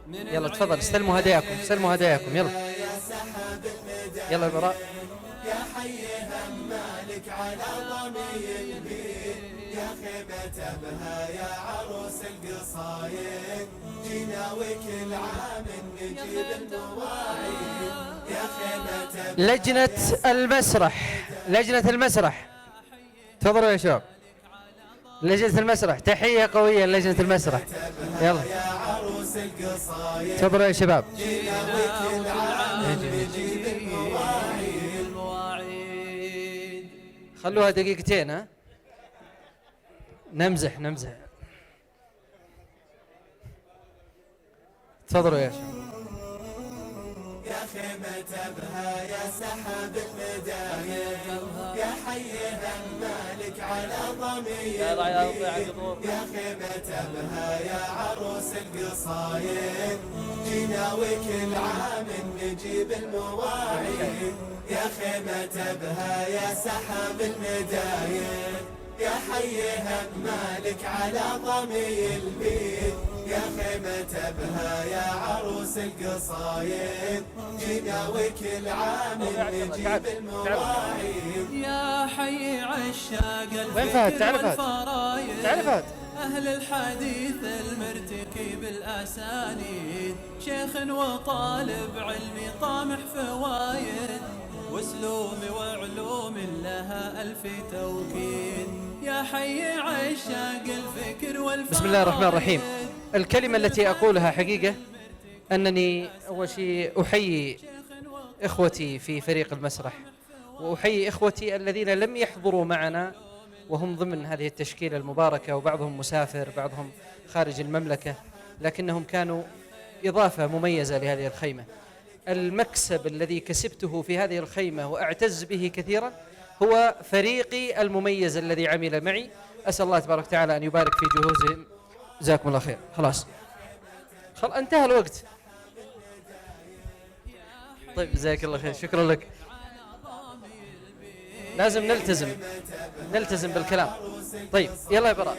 يلا تفضل استلموا هداياكم، استلموا هداياكم. يلا يلا يا براء. يا حي همالك على ضمي البيت، يا خيمة أبها يا عروس القصايد، جينا وكل عام نجيب المواعيد. يا خيمة لجنة المسرح، لجنة المسرح تفضلوا يا شباب. لجنة المسرح تحية قوية لجنة المسرح. يلا تفضلوا يا شباب. خلوها دقيقتين. ها نمزح نمزح. تفضلوا يا شباب. يا خيمة أبها يا سحاب المداير، يا حي همالك على ضمي البيت، يا خيمة أبها يا عروس القصايد، جينا وكل عام نجيب المواعيد. يا خيمة أبها يا سحاب المداير، يا حي همالك على ضمي البيت، يا خيمة أبها يا عروس القصايد، جينا وكل عام نجيب المواعيد. يا حي عشاق الفكر والفرايد، تعرفت أهل الحديث المرتكي بالأسانيد، شيخ وطالب علمي طامح فوايد، واسلوم وعلوم لها ألف توكيد. يا حي عشاق الفكر والفرايد. بسم الله الرحمن الرحيم. الكلمة التي أقولها حقيقة أنني أول شيء أحيي إخوتي في فريق المسرح، وأحيي إخوتي الذين لم يحضروا معنا وهم ضمن هذه التشكيلة المباركة، وبعضهم مسافر بعضهم خارج المملكة، لكنهم كانوا إضافة مميزة لهذه الخيمة. المكسب الذي كسبته في هذه الخيمة وأعتز به كثيرا هو فريقي المميز الذي عمل معي. أسأل الله تبارك وتعالى أن يبارك في جهودهم. جزاكم الله خير. خلاص انتهى الوقت. طيب جزاك الله خير، شكرا لك. لازم نلتزم بالكلام. طيب يلا يا براء.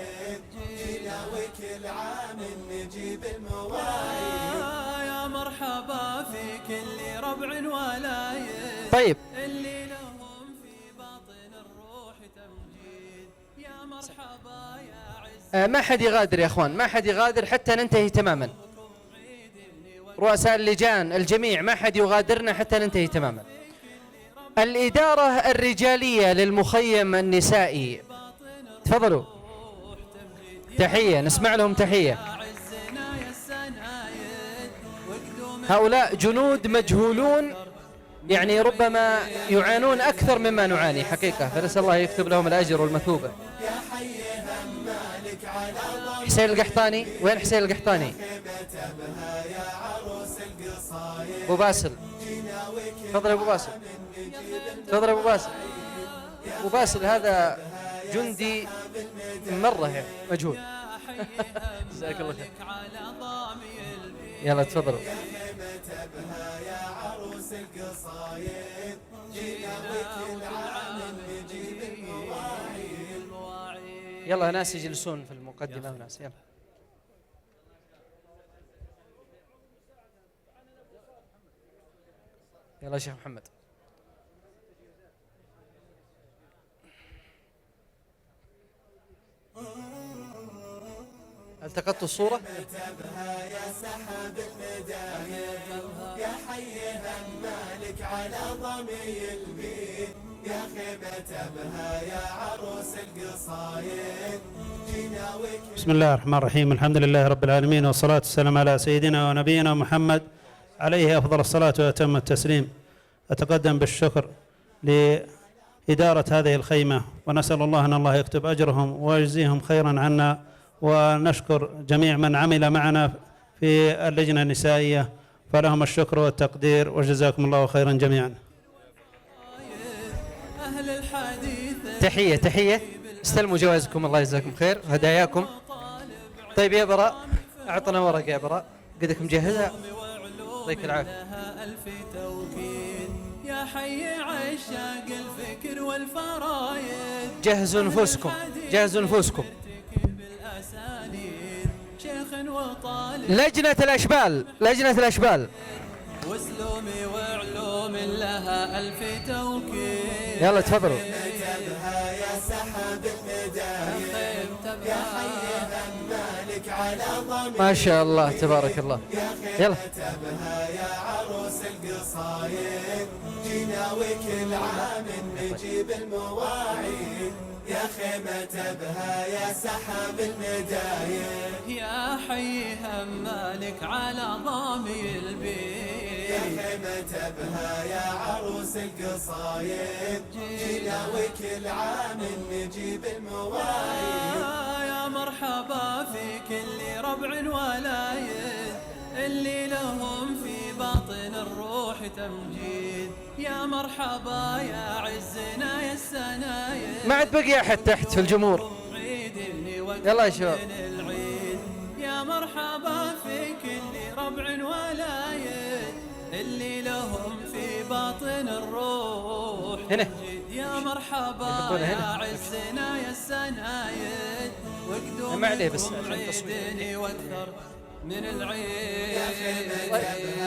يا مرحبا في كل ربع ولاية. طيب اللي لهم في باطن الروح تمجيد. يا مرحبا يا عز. ما حد يغادر يا اخوان، ما حد يغادر حتى ننتهي تماما. رؤساء اللجان الجميع ما حد يغادرنا حتى ننتهي تماما. الإدارة الرجالية للمخيم النسائي تفضلوا. تحية، نسمع لهم تحية. هؤلاء جنود مجهولون، يعني ربما يعانون أكثر مما نعاني حقيقة، فنسأل الله يكتب لهم الأجر والمثوبة. حسين القحطاني، وين حسين القحطاني؟ أبو باسل، تفضل أبو باسل، تفضل أبو باسل. أبو باسل هذا جندي مرة يعني مجهول. جزاك الله خير. يلا تفضلوا. يلا ناس يجلسون في المقدمة وناس. يلا يلا شيخ محمد. التقطتوا الصورة؟ يا حيها مالك على ضمي البيت يا خيمة أبها يا عروس القصايد جناوك. بسم الله الرحمن الرحيم. الحمد لله رب العالمين والصلاة والسلام على سيدنا ونبينا محمد عليه أفضل الصلاة وأتم التسليم. أتقدم بالشكر لإدارة هذه الخيمة، ونسأل الله أن الله يكتب أجرهم ويجزيهم خيرا عنا، ونشكر جميع من عمل معنا في اللجنة النسائية، فلهم الشكر والتقدير، وجزاكم الله خيرا جميعا. تحية تحية، استلموا جوائزكم، الله يجزاكم خير، هداياكم. طيب يا براء، أعطنا ورقة يا براء، قدك مجهزها؟ يعطيك العافية. يا حي عشاق الفكر والفرايد جهزوا نفوسكم، جهزوا نفوسكم. لجنة الأشبال، لجنة الأشبال، وسلومي وعلوم لها ألف توكيد. يلا تفضلوا. يا سحاب المدايا يا حيها مالك على ضمير ما شاء الله تبارك الله. يلا يا عروس القصايد جناوك العام نجيب المواعيد يا خيمة بها يا سحاب المدايا يا حيها مالك على ضامي البيت يا خيمة بها يا عروس القصايد جناوك العام نجيب المواعيد يا مرحبا في كل ربع ولايد اللي لهم في باطن الروح تمجيد يا مرحبا يا عزنا يا السنايد. ما عاد بقي أحد تحت في الجمهور. يلا يا شباب. يا مرحبا في كل ربع ولايد اللي لهم في باطن الروح هنا. يا مرحبا يا عزنا يا السنايد وقدوم عيدني واكثر من العيد يا خيمة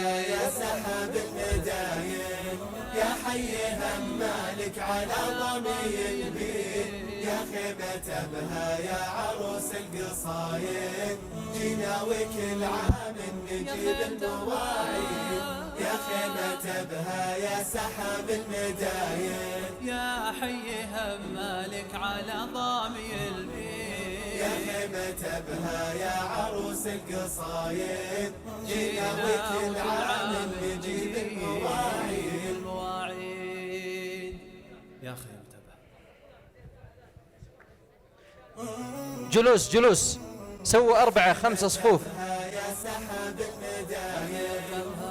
يا سحاب المدايد يا حيها مالك على ضمي البيت يا خيمة بها يا عروس القصايد جناوك العام نجيب المواعيد يا خيمة بها يا سحاب المدايد يا حيها مالك على ضمي البيت يا خيمة بها يا عروس القصايد جناوك العام نجيب المواعيد يا خيمة بها. جلوس جلوس، سووا 4 5 صفوف. يا سحاب المدايا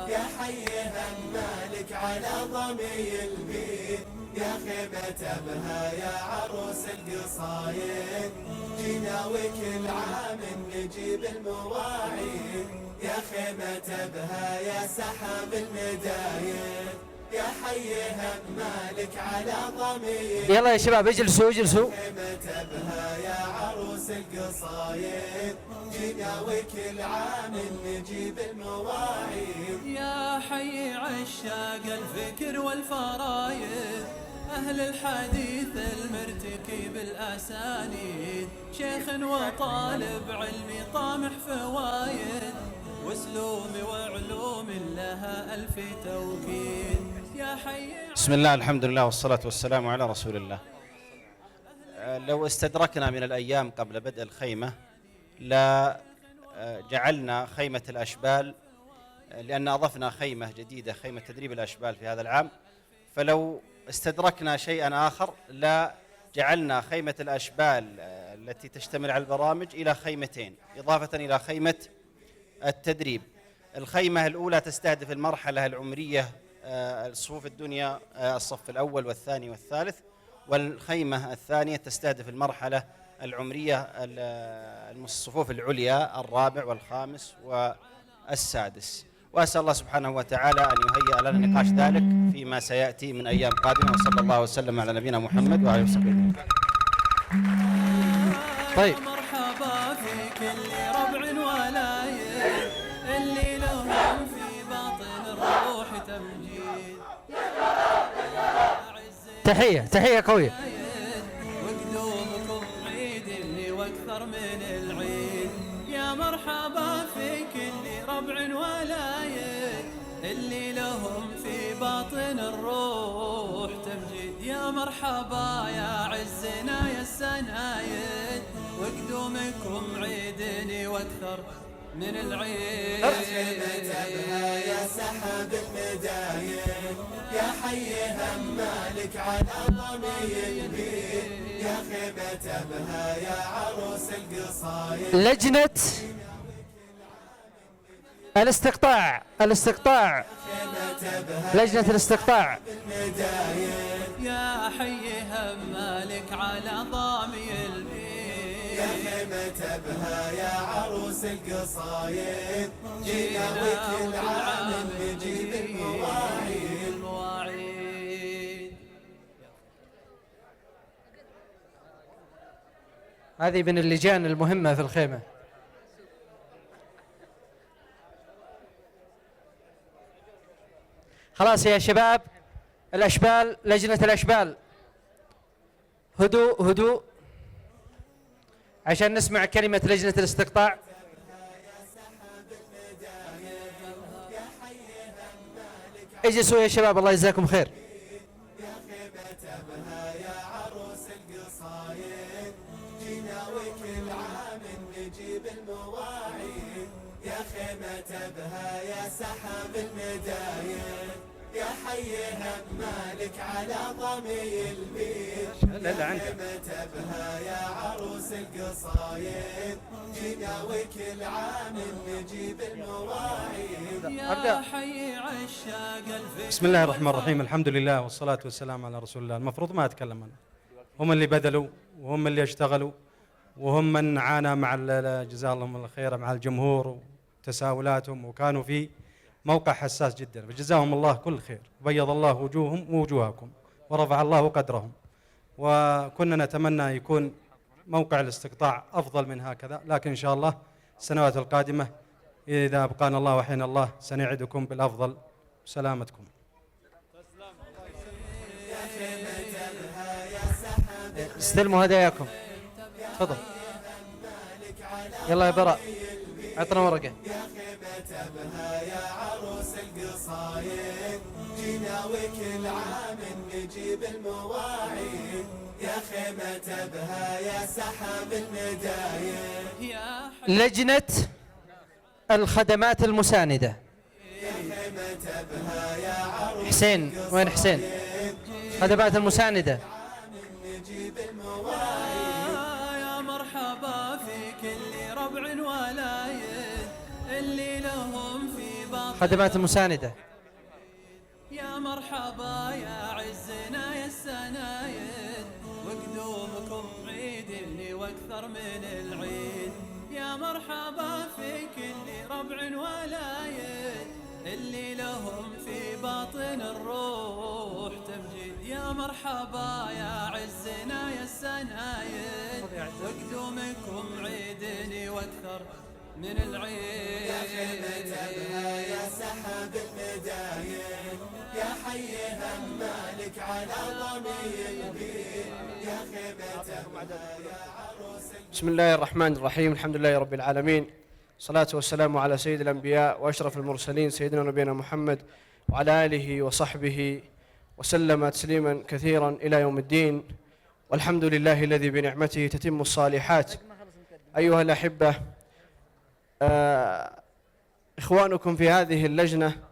يا حيها مالك على ضمي البيت يا خيمة بها يا عروس القصايد جناوك العام نجيب المواعيد يا خيمة بها يا سحاب المدايد يا حيها مالك على ضمي. يلا يا شباب اجلسوا اجلسوا. خيمة بها يا عروس القصايد جناوك العام نجيب المواعيد يا حي عشاق الفكر والفرايد أهل الحديث المرتكي بالأسانيد شيخ وطالب علمي طامح فوايد واسلوم وعلوم لها ألف توكيد يا حي. بسم الله الحمد لله والصلاة والسلام على رسول الله. لو استدركنا من الأيام قبل بدء الخيمة لا جعلنا خيمة الأشبال، لأن أضفنا خيمة جديدة، خيمة تدريب الأشبال في هذا العام، فلو استدركنا شيئا آخر لا جعلنا خيمة الأشبال التي تشتمل على البرامج إلى خيمتين إضافة إلى خيمة التدريب. الخيمة الأولى تستهدف المرحلة العمرية الصفوف الدنيا الصف الأول والثاني والثالث، والخيمة الثانية تستهدف المرحلة العمرية الصفوف العليا الرابع والخامس والسادس. وأسأل الله سبحانه وتعالى أن يهيئ لنا نقاش ذلك فيما سيأتي من أيام قادمة، وصلى الله وسلم على نبينا محمد وعلى آله وصحبه. طيب مرحبا في كل ربع ولايد اللي لهم في باطن الروح تمجيد تحية تحية قوية. وقدومكم عيد اللي واكثر من العيد يا يا مرحبا في كل ربع ولاية اللي لهم في باطن الروح تمجيد. يا مرحبا يا عزنا يا السنايد وقدومكم عيدني واكثر من العيد. خيمتها يا سحب المدايد يا حي همالك على ضمي البيت يا خيمة بها يا عروس القصايد. لجنة الاستقطاع لجنة الاستقطاع يا حي همالك على ضامي البيت يا خيمة بها يا عروس القصايد جينا وكل عام نجيب المواعيد. هذه من اللجان المهمة في الخيمة. خلاص يا شباب، الأشبال، لجنة الأشبال، هدوء هدوء عشان نسمع كلمة لجنة الاستقطاع. اجلسوا يا شباب، الله يجزاكم خير. يا خيمة بها يا عروس القصايد جينا وكل عام نجيب المواعيد يا خيمة بها يا سحب المدايد يا حي همالك على ضمي البيت يا خيمة بها يا عروس القصايد جينا وكل عام نجيب المواعيد يا حي عشاق الفكر. بسم الله الرحمن الرحيم، الحمد لله والصلاة والسلام على رسول الله. المفروض ما أتكلم أنا، هم اللي بذلوا وهم اللي اشتغلوا وهم من عانى مع جزاه الله الخير مع الجمهور وتساؤلاتهم، وكانوا في موقع حساس جدا، فجزاهم الله كل خير، بيض الله وجوههم ووجوهكم ورفع الله قدرهم. وكنا نتمنى يكون موقع الاستقطاع أفضل من هكذا، لكن إن شاء الله السنوات القادمة إذا أبقانا الله وحين الله سنعدكم بالأفضل. سلامتكم. استلموا هداياكم، تفضل. يلا يا براء، عطنا ورقة. يا خيمة بها يا عروس القصايد جينا وكل عام نجيب المواعيد يا خيمة بها يا سحب المدايد. لجنة الخدمات المساندة. يا خيمة بها يا عروس حسين، وين حسين؟ خدمات المساندة. نجيب المواعيد يا مرحبا في كل ربع ولايد اللي لهم في باطن. خدمات المساندة. يا مرحبا يا عزنا يا السنايد وقدومكم عيدني واكثر من العيد. يا مرحبا في كل ربع ولايد اللي لهم في باطن الروح تمجيد. يا مرحبا يا عزنا يا السنايد وقدومكم عيدني واكثر من العيد. يا خيمة بها يا سحب المدايد يا حي همالك على ضمي البيت يا خيمة بها يا عروس. بسم الله الرحمن الرحيم، الحمد لله رب العالمين، الصلاة والسلام على سيد الأنبياء وأشرف المرسلين سيدنا ونبينا محمد وعلى آله وصحبه وسلم تسليما كثيرا إلى يوم الدين. والحمد لله الذي بنعمته تتم الصالحات. أيها الأحبة، إخوانكم في هذه اللجنة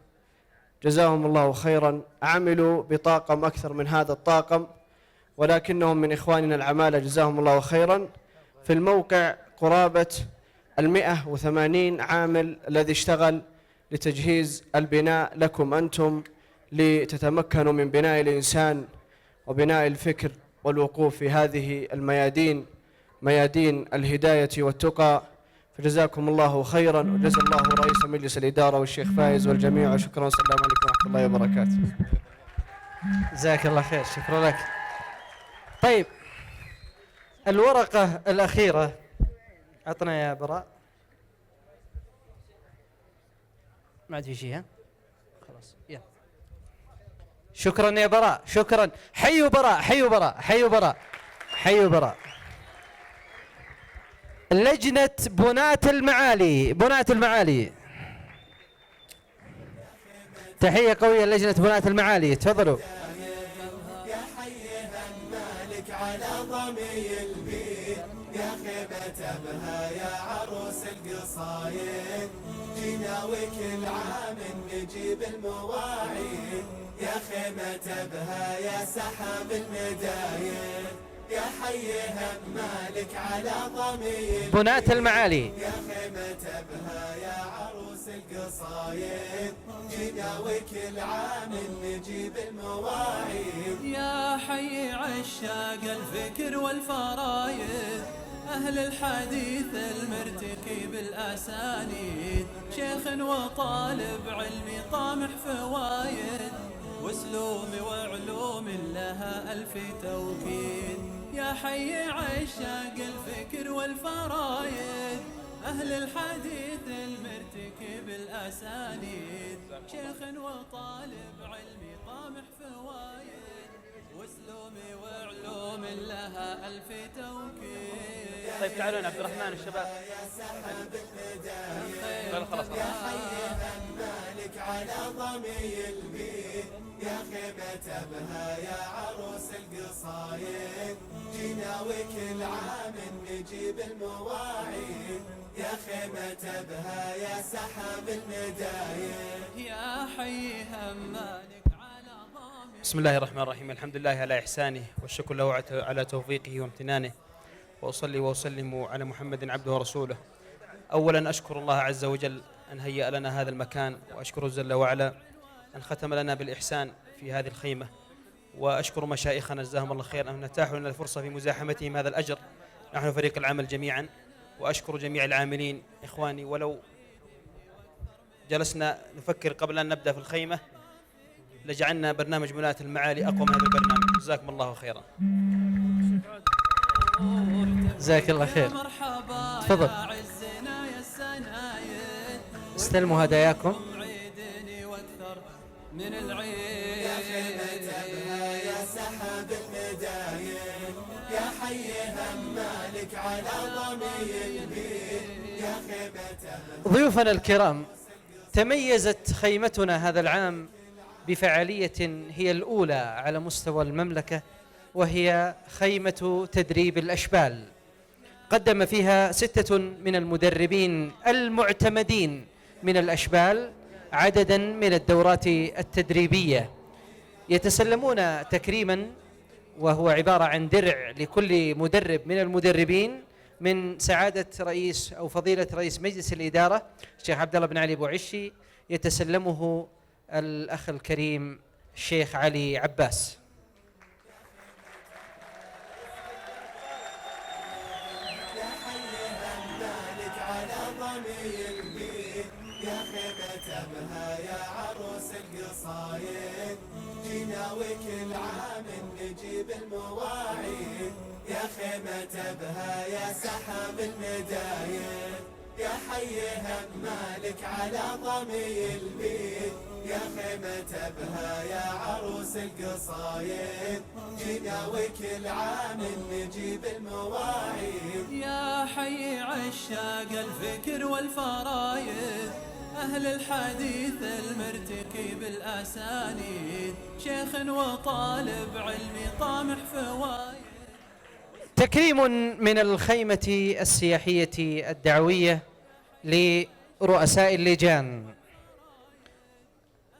جزاهم الله خيرا عملوا بطاقم أكثر من هذا الطاقم، ولكنهم من إخواننا العمالة جزاهم الله خيرا. في الموقع قرابة 180 عامل الذي اشتغل لتجهيز البناء لكم أنتم لتتمكنوا من بناء الإنسان وبناء الفكر والوقوف في هذه الميادين، ميادين الهداية والتقى. فجزاكم الله خيرا، وجزا الله رئيس مجلس الإدارة والشيخ فايز والجميع، وشكرا. السلام عليكم ورحمة الله وبركاته. جزاك الله خير، شكرا لك. طيب، الورقة الأخيرة عطنا يا براء. ما عاد في شيء، ها؟ خلاص يلا. شكرا يا براء، شكرا. حيوا براء، حيوا براء، حيوا براء، حيوا براء. لجنة بناة المعالي، بناة المعالي، تحية قوية لجنة بناة المعالي، تفضلوا. يا حيها مالك على ضمي البيت، يا خيمة بها يا عروس القصايد، جينا وكل عام نجيب المواعيد، يا خيمة بها يا سحاب المدايد، يا حيها مالك على ضمي بناة المعالي، يا خيمة بها يا عروس القصايد، جينا وكل عام نجيب المواعيد، يا حي عشاق الفكر والفرايد، أهل الحديث المرتكي بالأسانيد، شيخ وطالب علمي طامح فوايد، واسلوم وعلوم لها ألف توكيد، يا حي عشاق الفكر والفرايد، أهل الحديث المرتكي بالأسانيد، شيخ وطالب علمي طامح فوايد، واسلومي وعلوم لها ألف توكيد. طيب تعالوا عبد الرحمن الشباب. خلاص يا حيها مالك على ضمي البيت، يا خيمة بها يا عروس القصايد، جينا وكل عام نجيب المواعيد، يا خيمة بها يا سحاب المدايد، يا حيها مالك على ضمي. بسم الله الرحمن الرحيم، الحمد لله على إحسانه والشكر له على توفيقه وامتنانه، وأصلي وأسلم على محمد عبده ورسوله. أولا أشكر الله عز وجل أن هيأ لنا هذا المكان، وأشكره جل وعلا أن ختم لنا بالإحسان في هذه الخيمة، وأشكر مشايخنا جزاهم الله خير أن أتاحوا لنا الفرصة في مزاحمتهم هذا الأجر، نحن فريق العمل جميعا، وأشكر جميع العاملين إخواني. ولو جلسنا نفكر قبل أن نبدأ في الخيمة لجعلنا برنامج بناة المعالي أقوى من هذا البرنامج، جزاكم الله خيرا. جزاك الله خير. تفضل استلموا هداياكم. من العين يا خيمة بها يا سحاب المدايد، يا حيها مالك على ضمي البيت، يا خيمة. ضيوفنا الكرام، تميزت خيمتنا هذا العام بفعالية هي الأولى على مستوى المملكة، وهي خيمة تدريب الأشبال. قدم فيها 6 من المدربين المعتمدين من الأشبال عددا من الدورات التدريبية، يتسلمون تكريما وهو عبارة عن درع لكل مدرب من المدربين من سعادة رئيس أو فضيلة رئيس مجلس الإدارة الشيخ عبد الله بن علي أبو عشي، يتسلمه الأخ الكريم الشيخ علي عباس. جينا وكل عام نجيب المواعيد، يا خيمة بها يا سحاب المدايد، يا حيها مالك على ضمي البيت، يا خيمة بها يا عروس القصايد، جينا وكل عام نجيب المواعيد، يا حي عشاق الفكر والفرايد، أهل الحديث المرتكي بالأسانيد، شيخ وطالب علمي طامح فوايد. تكريم من الخيمة السياحية الدعوية لرؤساء اللجان،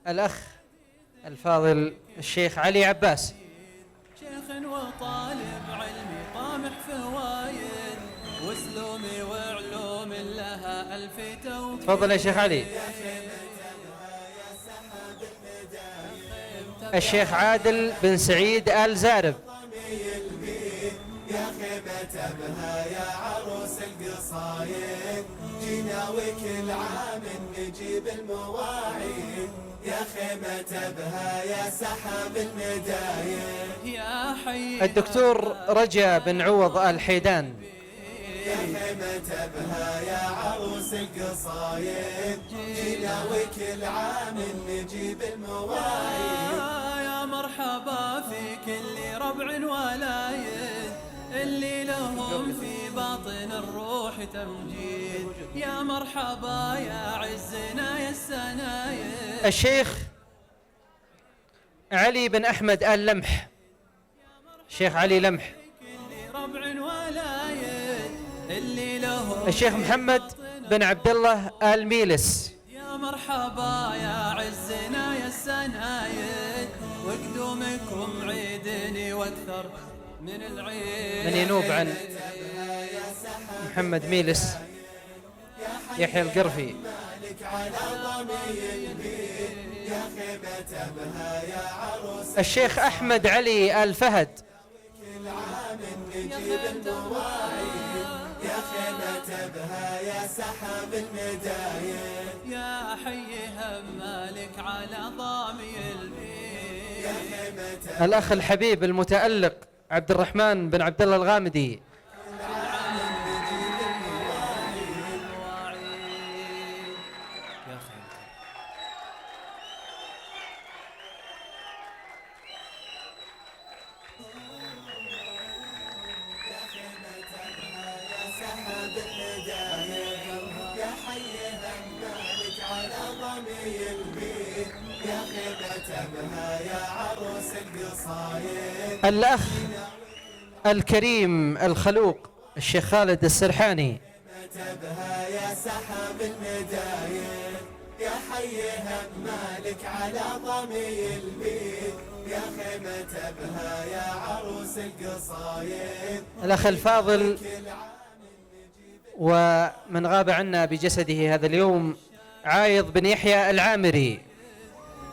الأخ الفاضل الشيخ علي عباس. شيخ وطالب علمي طامح فوايد، واسلومي وعلوم لها ألف توكيد. تفضل يا شيخ علي. الشيخ عادل بن سعيد آل زارب. يا خيمة بها يا عروس القصايد، جينا وكل عام نجيب المواعيد، يا خيمة بها يا سحاب المدايد، يا حي الدكتور رجا بن عوض آل حيدان. يا خيمة بها يا عروس القصايد، جينا وكل عام نجيب المواعيد، يا مرحبا في كل ربع ولايد، اللي لهم في باطن الروح تمجيد. يا مرحبا يا عزنا يا السنايد. الشيخ علي بن أحمد آل لمح، الشيخ علي لمح. الشيخ محمد بن عبد الله آل ميلس. يا مرحبا يا عزنا يا السنايد، وقدومكم عيدني واكثر من العيد. من ينوب عن محمد ميلس يحيى القرفي. الشيخ أحمد علي آل فهد. يا خيمة بها يا سحاب المداير، يا حي همالك على ضامي البيت. الأخ الحبيب المتألق عبد الرحمن بن عبد الله الغامدي. الأخ الكريم الخلوق الشيخ خالد السرحاني. يا سحاب المداير، يا حي همالك على ضمي البيت، يا خيمة بها يا عروس القصايد. الأخ الفاضل ومن غاب عنا بجسده هذا اليوم عايض بن يحيى العامري.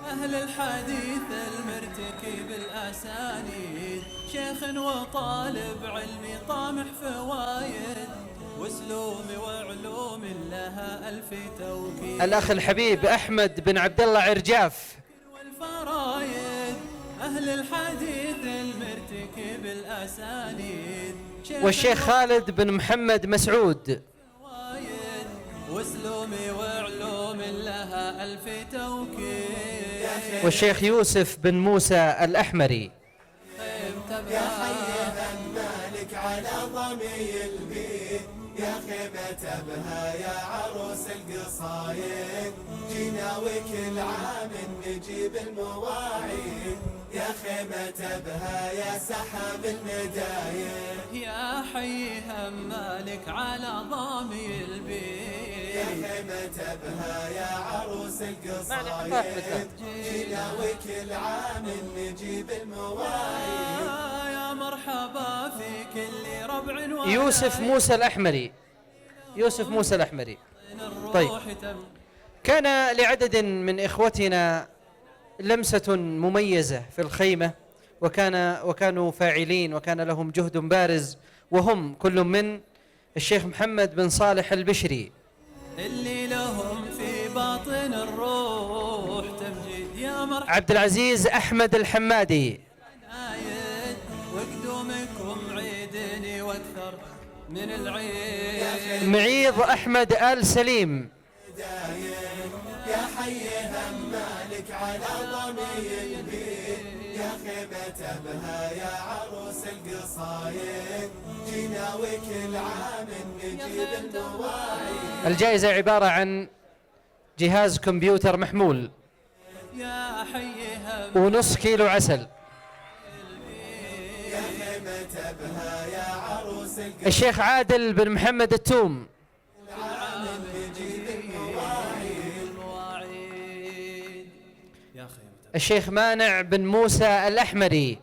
أهل الحديث المرتكب الأسانيد، شيخ وطالب علمي طامح فوايد، واسلوم وعلوم لها ألف توكيد. الأخ الحبيب أحمد بن عبد الله عرجاف. والفرايد أهل الحديث المرتكب الأسانيد، والشيخ خالد بن محمد مسعود. واسلومي وعلوم لها ألف توكيد. والشيخ يوسف بن موسى الأحمري. يا حي همالك على ضمي البيت، يا خيمة بها يا عروس القصايد، جينا وكل عام نجيب المواعيد، يا خيمة بها يا سحاب المداير. يا حي همالك على ضامي البيت، يا خيمة بها يا عروس القصايد، جينا وكل عام نجيب المواعيد. يا مرحبا في كل ربع. يوسف موسى الأحمري. يوسف موسى الأحمري. طيب، كان لعدد من إخوتنا لمسة مميزة في الخيمة، وكانوا فاعلين وكان لهم جهد بارز، وهم كل من الشيخ محمد بن صالح البشري، اللي لهم في باطن الروح تمجيد. يا مرحبا عبد العزيز أحمد الحمادي، وقدومكم عيدني واكثر من العيد. معيض أحمد آل سليم. يا حي همالك على ضمي البيت، يا خيمة بها يا عروس القصايد، جينا وكل عام نجيب المواعيد. الجائزة عبارة عن جهاز كمبيوتر محمول يا حي ونص كيلو عسل. يا خيمة بها يا عروس القصايد، الشيخ عادل بن محمد التوم. الشيخ مانع بن موسى الأحمري.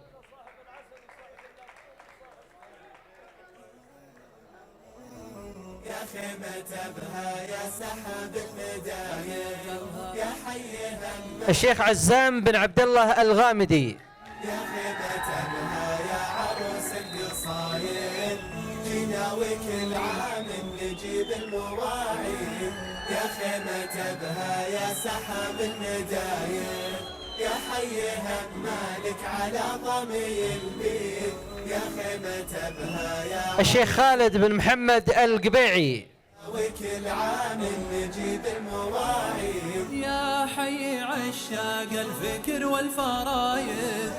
يا خيمة بها يا سحاب المداير، يا حي همالك. الشيخ عزام بن عبد الله الغامدي. يا خيمة بها يا عروس القصايد، جينا وكل عام نجيب المواعيد، يا خيمة بها يا سحاب المداير، يا حي همالك على ضمي البيت، يا خيمة بها يا الشيخ خالد بن محمد القبيعي. وكل عام نجيب المواعيد. يا حي عشاق الفكر والفرايد،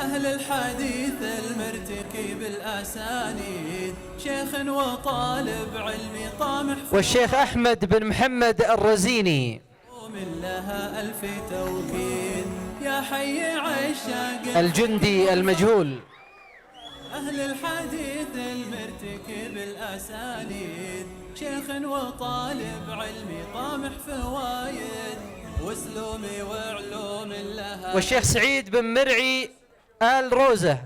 أهل الحديث المرتكي بالأسانيد شيخ وطالب علمي طامح والشيخ أحمد بن محمد الرزيني ومن لها ألف توكيد يا حي عشاق الجندي المجهول. أهل الحديث المرتكي بالأسانيد شيخ وطالب علمي طامح فوايد وسلومي وعلوم لها. والشيخ سعيد بن مرعي آل روزة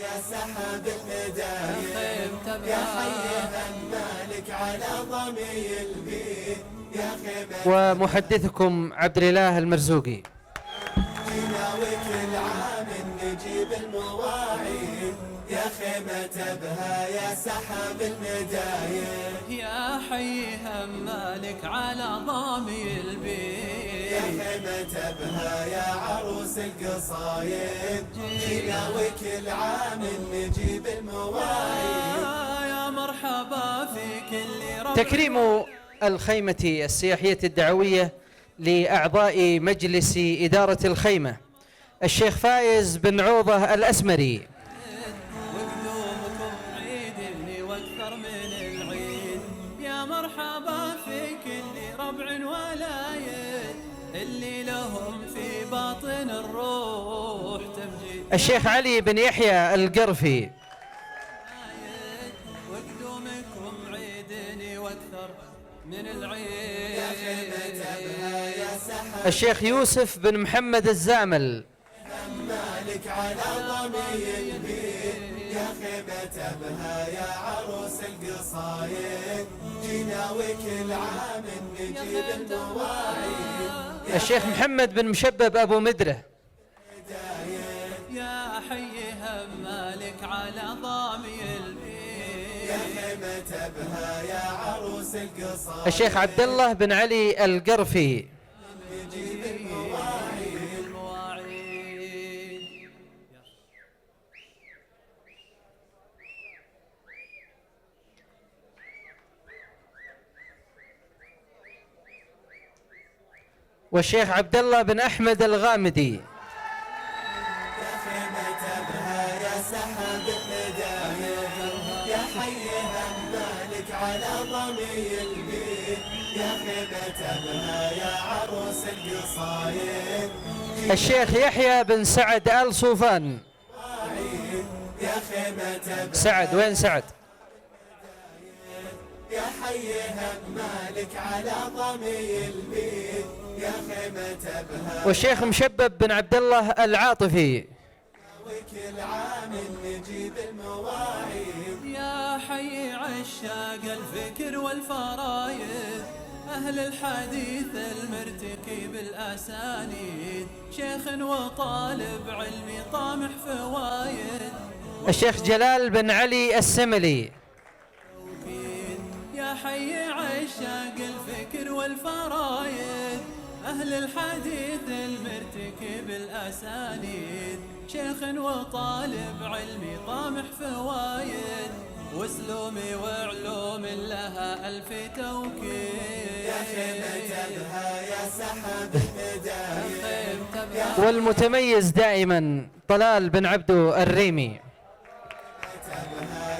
يا سحاب المداير يا حي همالك على ضمي البيت يا خيمة ومحدثكم عبد الإله المرزوقي. جينا وكل عام نجيب المواعيد يا خيمة بها يا سحاب المداير يا حي همالك على ضامي البيت يا خيمة بها يا عروس القصايد جينا وكل عام نجيب المواعيد يا مرحبا في كل ربع. تكريم الخيمة السياحية الدعوية لأعضاء مجلس إدارة الخيمة الشيخ فايز بن عوضة الأسمري. وقدومكم عيد واكثر من العيد يا مرحبا في كل ربع ولايد اللي لهم في باطن الروح تمجيد. الشيخ علي بن يحيى القرفي. وقدومكم عيد واكثر من العيد يا خيمة بها يا سحاب الشيخ يوسف بن محمد الزامل. مالك على ضمي البيت يا خيمة بها يا عروس القصايد جينا وكل عام نجيب المواعيد الشيخ محمد بن مشبب أبو مدرة. يا حي همالك على ضامي البيت يا خيمة بها يا عروس القصايد الشيخ عبد الله بن علي القرفي. نجيب المواعيد والشيخ عبد الله بن أحمد الغامدي. يا خيمة بها يا سحاب المداير يا حي همالك على ضمي البيت يا خيمة بها يا عروس القصايد الشيخ يحيى بن سعد آل صوفان. يا خيمة سعد وين سعد؟ يا حي همالك على ضمي البيت يا خيمة بها والشيخ مشبب بن عبد الله العاطفي. وكل عام نجيب المواعيد يا حي عشاق الفكر والفرايد أهل الحديث المرتكي بالأسانيد شيخ وطالب علمي طامح فوايد الشيخ جلال بن علي السملي. يا حي عشاق الفكر والفرايد أهل الحديث المرتكي بالأسانيد شيخ وطالب علمي طامح فوايد وسلومي وعلوم لها ألف توكيد يا خيمة بها يا سحاب المداير والمتميز دائما طلال بن عبدو الريمي.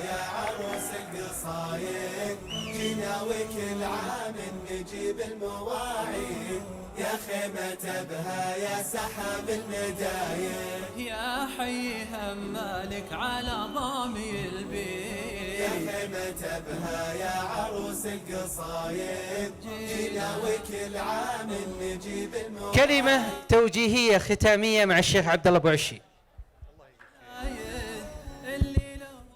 يا عروس القصايد جينا وكل عام نجيب المواعيد يا خيمة بها يا سحاب المداير يا حي همالك على ضامي البيت يا خيمة بها يا عروس القصايد جينا وكل عام نجيب المواعيد. كلمة توجيهية ختامية مع الشيخ عبد الله أبو عشي.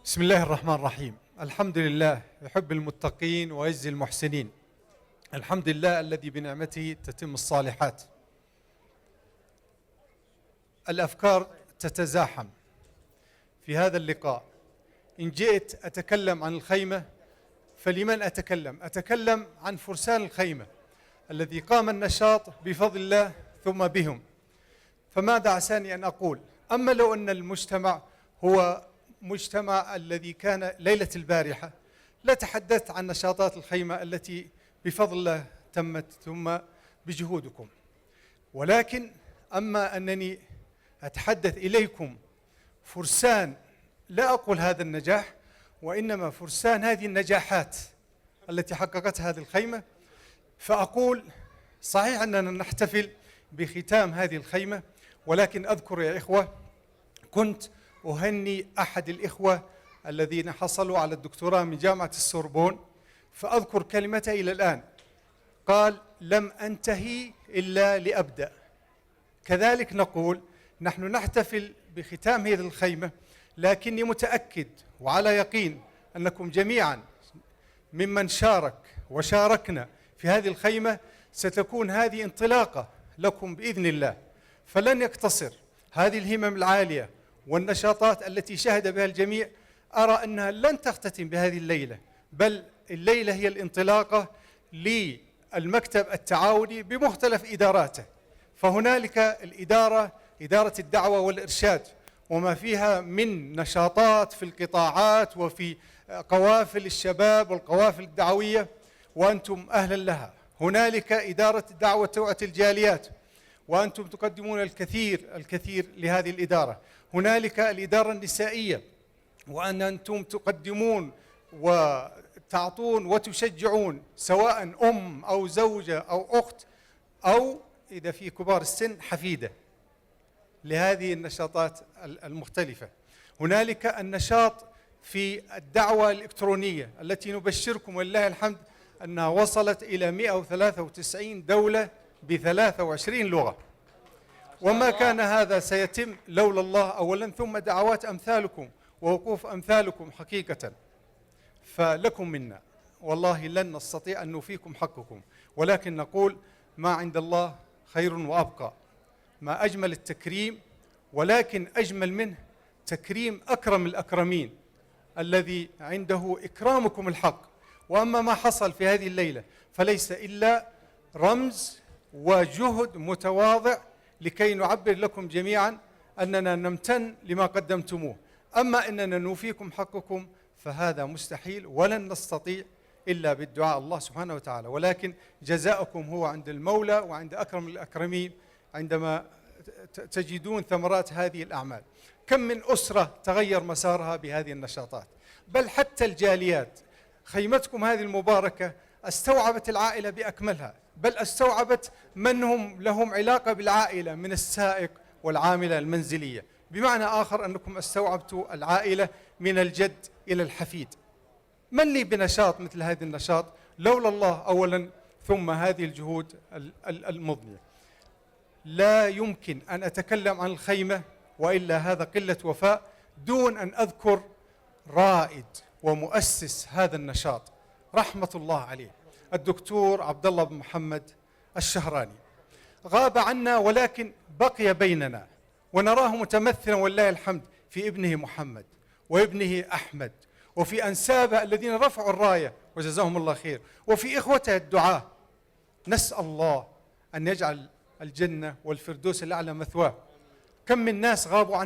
بسم الله الرحمن الرحيم. الحمد لله يحب المتقين ويجزي المحسنين. الحمد لله الذي بنعمته تتم الصالحات. الأفكار تتزاحم في هذا اللقاء. إن جئت أتكلم عن الخيمة فلمن أتكلم؟ أتكلم عن فرسان الخيمة الذي قام النشاط بفضل الله ثم بهم. فماذا عساني أن أقول؟ أما لو أن المجتمع هو مجتمع الذي كان ليلة البارحة لتحدثت عن نشاطات الخيمة التي بفضل الله تمت ثم بجهودكم. ولكن أما أنني أتحدث إليكم فرسان، لا أقول هذا النجاح، وإنما فرسان هذه النجاحات التي حققتها هذه الخيمة. فأقول صحيح أننا نحتفل بختام هذه الخيمة، ولكن أذكر يا إخوة كنت أهني أحد الإخوة الذين حصلوا على الدكتوراه من جامعة السوربون، فأذكر كلمته إلى الآن، قال: لم أنتهي إلا لأبدأ. كذلك نقول نحن نحتفل بختام هذه الخيمة، لكني متأكد وعلى يقين أنكم جميعا ممن شارك وشاركنا في هذه الخيمة ستكون هذه انطلاقة لكم بإذن الله، فلن يقتصر هذه الهمم العالية والنشاطات التي شهد بها الجميع. أرى أنها لن تختتم بهذه الليلة، بل الليلة هي الانطلاقة للمكتب التعاوني بمختلف إداراته. فهنالك إدارة الدعوة والإرشاد وما فيها من نشاطات في القطاعات وفي قوافل الشباب والقوافل الدعوية، وأنتم أهلا لها. هنالك إدارة الدعوة وتوعية الجاليات، وأنتم تقدمون الكثير لهذه الإدارة. هنالك الإدارة النسائية، وأن أنتم تقدمون وتعطون وتشجعون، سواء أم أو زوجة أو أخت أو إذا في كبار السن حفيدة، لهذه النشاطات المختلفة. هنالك النشاط في الدعوة الإلكترونية التي نبشركم ولله الحمد أنها وصلت إلى 193 دولة ب23 لغة، وما كان هذا سيتم لولا الله أولا، ثم دعوات أمثالكم ووقوف أمثالكم حقيقة. فلكم منا والله لن نستطيع أن نوفيكم حقكم، ولكن نقول ما عند الله خير وأبقى. ما أجمل التكريم، ولكن أجمل منه تكريم أكرم الأكرمين الذي عنده إكرامكم الحق. وأما ما حصل في هذه الليلة فليس إلا رمز وجهد متواضع لكي نعبر لكم جميعا أننا نمتن لما قدمتموه. أما أننا نوفيكم حقكم فهذا مستحيل، ولن نستطيع إلا بالدعاء الله سبحانه وتعالى. ولكن جزاؤكم هو عند المولى وعند أكرم الأكرمين عندما تجدون ثمرات هذه الأعمال. كم من أسرة تغير مسارها بهذه النشاطات، بل حتى الجاليات. خيمتكم هذه المباركة استوعبت العائلة بأكملها، بل استوعبت من هم لهم علاقة بالعائلة من السائق والعاملة المنزلية، بمعنى آخر أنكم استوعبتوا العائلة من الجد إلى الحفيد. من لي بنشاط مثل هذا النشاط لولا الله أولا، ثم هذه الجهود المضنية. لا يمكن أن أتكلم عن الخيمة وإلا هذا قلة وفاء دون أن أذكر رائد ومؤسس هذا النشاط رحمة الله عليه، الدكتور عبد الله بن محمد الشهراني. غاب عنا ولكن بقي بيننا، ونراه متمثلا والله الحمد في ابنه محمد وابنه أحمد، وفي أنسابه الذين رفعوا الراية وجزاهم الله خير، وفي إخوته الدعاة. نسأل الله أن يجعل الجنة والفردوس الأعلى مثواه. كم من ناس غابوا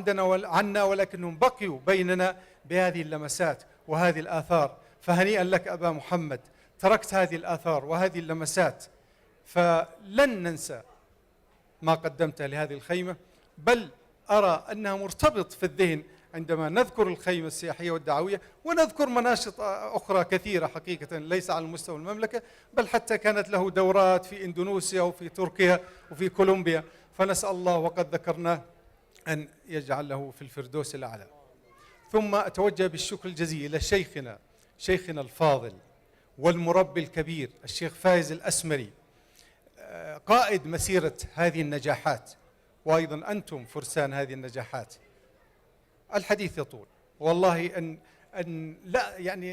عنا ولكنهم بقيوا بيننا بهذه اللمسات وهذه الآثار. فهنيئا لك أبا محمد، تركت هذه الآثار وهذه اللمسات، فلن ننسى ما قدمته لهذه الخيمة، بل أرى أنها مرتبط في الذهن عندما نذكر الخيمة السياحية والدعوية، ونذكر مناشط أخرى كثيرة حقيقة ليس على مستوى المملكة، بل حتى كانت له دورات في إندونيسيا وفي تركيا وفي كولومبيا. فنسأل الله وقد ذكرناه أن يجعله في الفردوس الأعلى. ثم أتوجه بالشكر الجزيل إلى شيخنا الفاضل والمربي الكبير الشيخ فايز الأسمري، قائد مسيرة هذه النجاحات، وأيضا أنتم فرسان هذه النجاحات. الحديث يطول والله، أن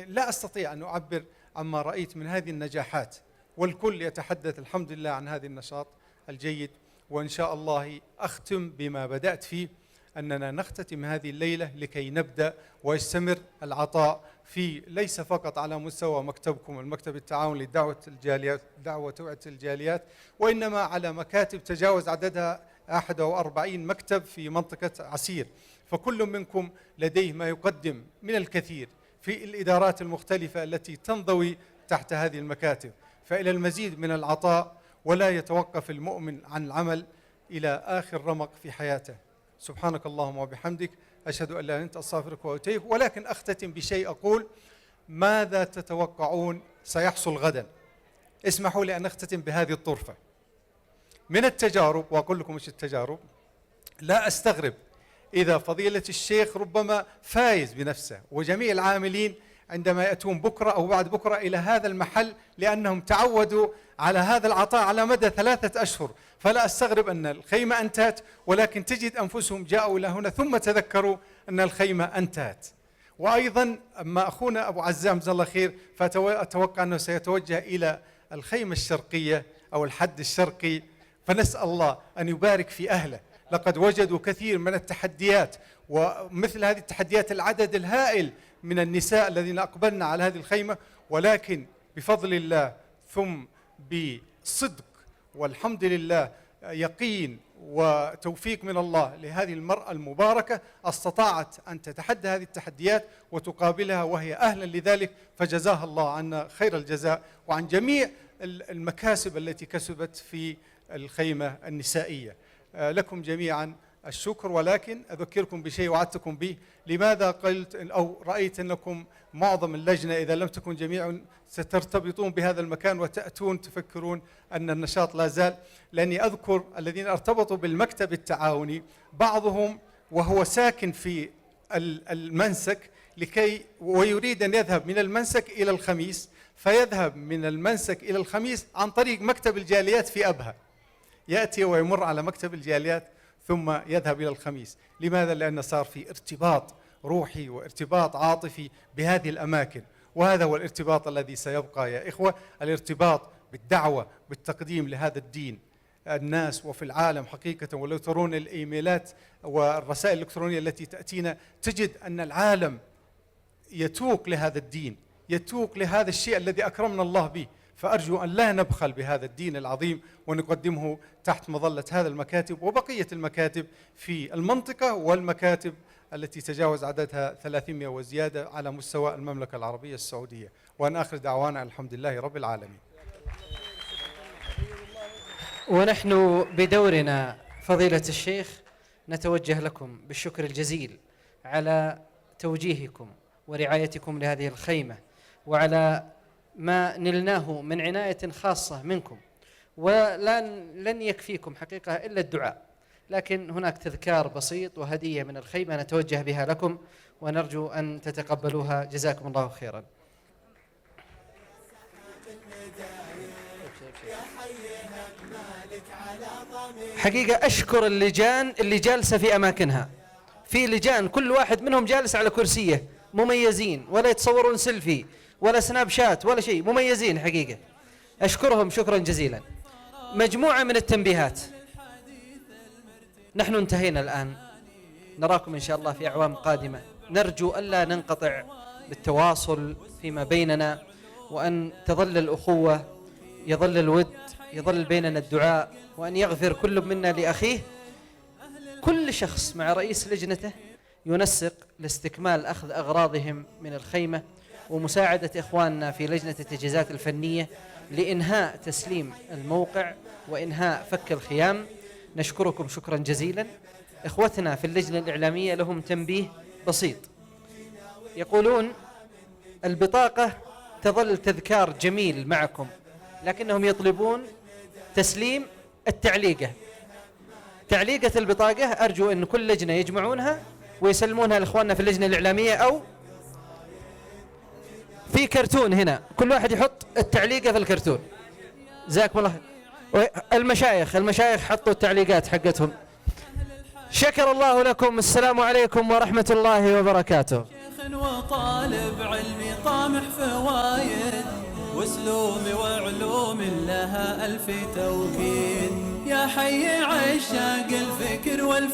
لا أستطيع أن أعبر عما رأيت من هذه النجاحات، والكل يتحدث الحمد لله عن هذا النشاط الجيد. وإن شاء الله أختم بما بدأت فيه، أننا نختتم هذه الليلة لكي نبدأ ويستمر العطاء في ليس فقط على مستوى مكتبكم المكتب التعاون لدعوة الجاليات، دعوة توعية الجاليات، وإنما على مكاتب تجاوز عددها 41 مكتب في منطقة عسير. فكل منكم لديه ما يقدم من الكثير في الإدارات المختلفة التي تنضوي تحت هذه المكاتب، فإلى المزيد من العطاء، ولا يتوقف المؤمن عن العمل إلى آخر رمق في حياته. سبحانك اللهم وبحمدك، أشهد أن لا إله إلا أنت أستغفرك وأتوب إليك. ولكن أختتم بشيء، أقول ماذا تتوقعون سيحصل غدا؟ اسمحوا لي أن أختتم بهذه الطرفة من التجارب، وأقول لكم إيش التجارب. لا أستغرب إذا فضيلة الشيخ ربما فايز بنفسه وجميع العاملين عندما يأتون بكرة أو بعد بكرة إلى هذا المحل لأنهم تعودوا على هذا العطاء على مدى 3 أشهر، فلا أستغرب أن الخيمة انتهت، ولكن تجد أنفسهم جاءوا إلى هنا ثم تذكروا أن الخيمة انتهت. وأيضا أما أخونا أبو عزام جزاه الله خير، فأتوقع أنه سيتوجه إلى الخيمة الشرقية أو الحد الشرقي، فنسأل الله أن يبارك في أهله. لقد وجدوا كثير من التحديات، ومثل هذه التحديات العدد الهائل من النساء الذين أقبلنا على هذه الخيمة، ولكن بفضل الله ثم بصدق والحمد لله يقين وتوفيق من الله لهذه المرأة المباركة استطاعت أن تتحدى هذه التحديات وتقابلها وهي أهلا لذلك، فجزاها الله عنا خير الجزاء وعن جميع المكاسب التي كسبت في الخيمة النسائية. لكم جميعا الشكر، ولكن أذكركم بشيء وعدتكم به. لماذا قلت أو رأيت أنكم معظم اللجنة إذا لم تكن جميعا سترتبطون بهذا المكان وتأتون تفكرون أن النشاط لا زال؟ لأني أذكر الذين ارتبطوا بالمكتب التعاوني بعضهم وهو ساكن في المنسك ويريد أن يذهب من المنسك إلى الخميس، فيذهب من المنسك إلى الخميس عن طريق مكتب الجاليات في أبها، يأتي ويمر على مكتب الجاليات ثم يذهب إلى الخميس. لماذا؟ لأن صار في ارتباط روحي وارتباط عاطفي بهذه الأماكن، وهذا هو الارتباط الذي سيبقى يا إخوة، الارتباط بالدعوة بالتقديم لهذا الدين. الناس وفي العالم حقيقة، ولو ترون الإيميلات والرسائل الإلكترونية التي تأتينا تجد أن العالم يتوق لهذا الدين، يتوق لهذا الشيء الذي أكرمنا الله به. فأرجو أن لا نبخل بهذا الدين العظيم ونقدمه تحت مظلة هذا المكاتب وبقية المكاتب في المنطقة والمكاتب التي تجاوز عددها 300 وزيادة على مستوى المملكة العربية السعودية. وأن آخر دعوانا الحمد لله رب العالمين. ونحن بدورنا فضيلة الشيخ نتوجه لكم بالشكر الجزيل على توجيهكم ورعايتكم لهذه الخيمة، وعلى ما نلناه من عناية خاصة منكم. ولن يكفيكم حقيقة إلا الدعاء، لكن هناك تذكار بسيط وهدية من الخيمة نتوجه بها لكم ونرجو أن تتقبلوها، جزاكم الله خيرا. حقيقة أشكر اللجان اللي جالسة في أماكنها، في لجان كل واحد منهم جالس على كرسيه، مميزين، ولا يتصورون سيلفي ولا سناب شات ولا شيء، مميزين حقيقة، أشكرهم شكرا جزيلا. مجموعة من التنبيهات. نحن انتهينا الآن، نراكم إن شاء الله في أعوام قادمة، نرجو ألا ننقطع بالتواصل فيما بيننا، وأن تظل الأخوة، يظل الود، يظل بيننا الدعاء، وأن يغفر كل منا لأخيه. كل شخص مع رئيس لجنته ينسق لاستكمال أخذ أغراضهم من الخيمة ومساعدة إخواننا في لجنة التجهيزات الفنية لإنهاء تسليم الموقع وإنهاء فك الخيام. نشكركم شكرا جزيلا. إخوتنا في اللجنة الإعلامية لهم تنبيه بسيط، يقولون البطاقة تظل تذكار جميل معكم، لكنهم يطلبون تسليم التعليقة، تعليقة البطاقة. أرجو أن كل لجنة يجمعونها ويسلمونها لإخواننا في اللجنة الإعلامية، أو في كرتون هنا كل واحد يحط التعليقة في الكرتون. جزاكم الله خير. المشايخ حطوا التعليقات حقتهم. شكر الله لكم. السلام عليكم ورحمة الله وبركاته. شيخ وطالب علمي طامح فوايد، واسلوب وعلوم لها ألف توكيد، يا حي عشاق الفكر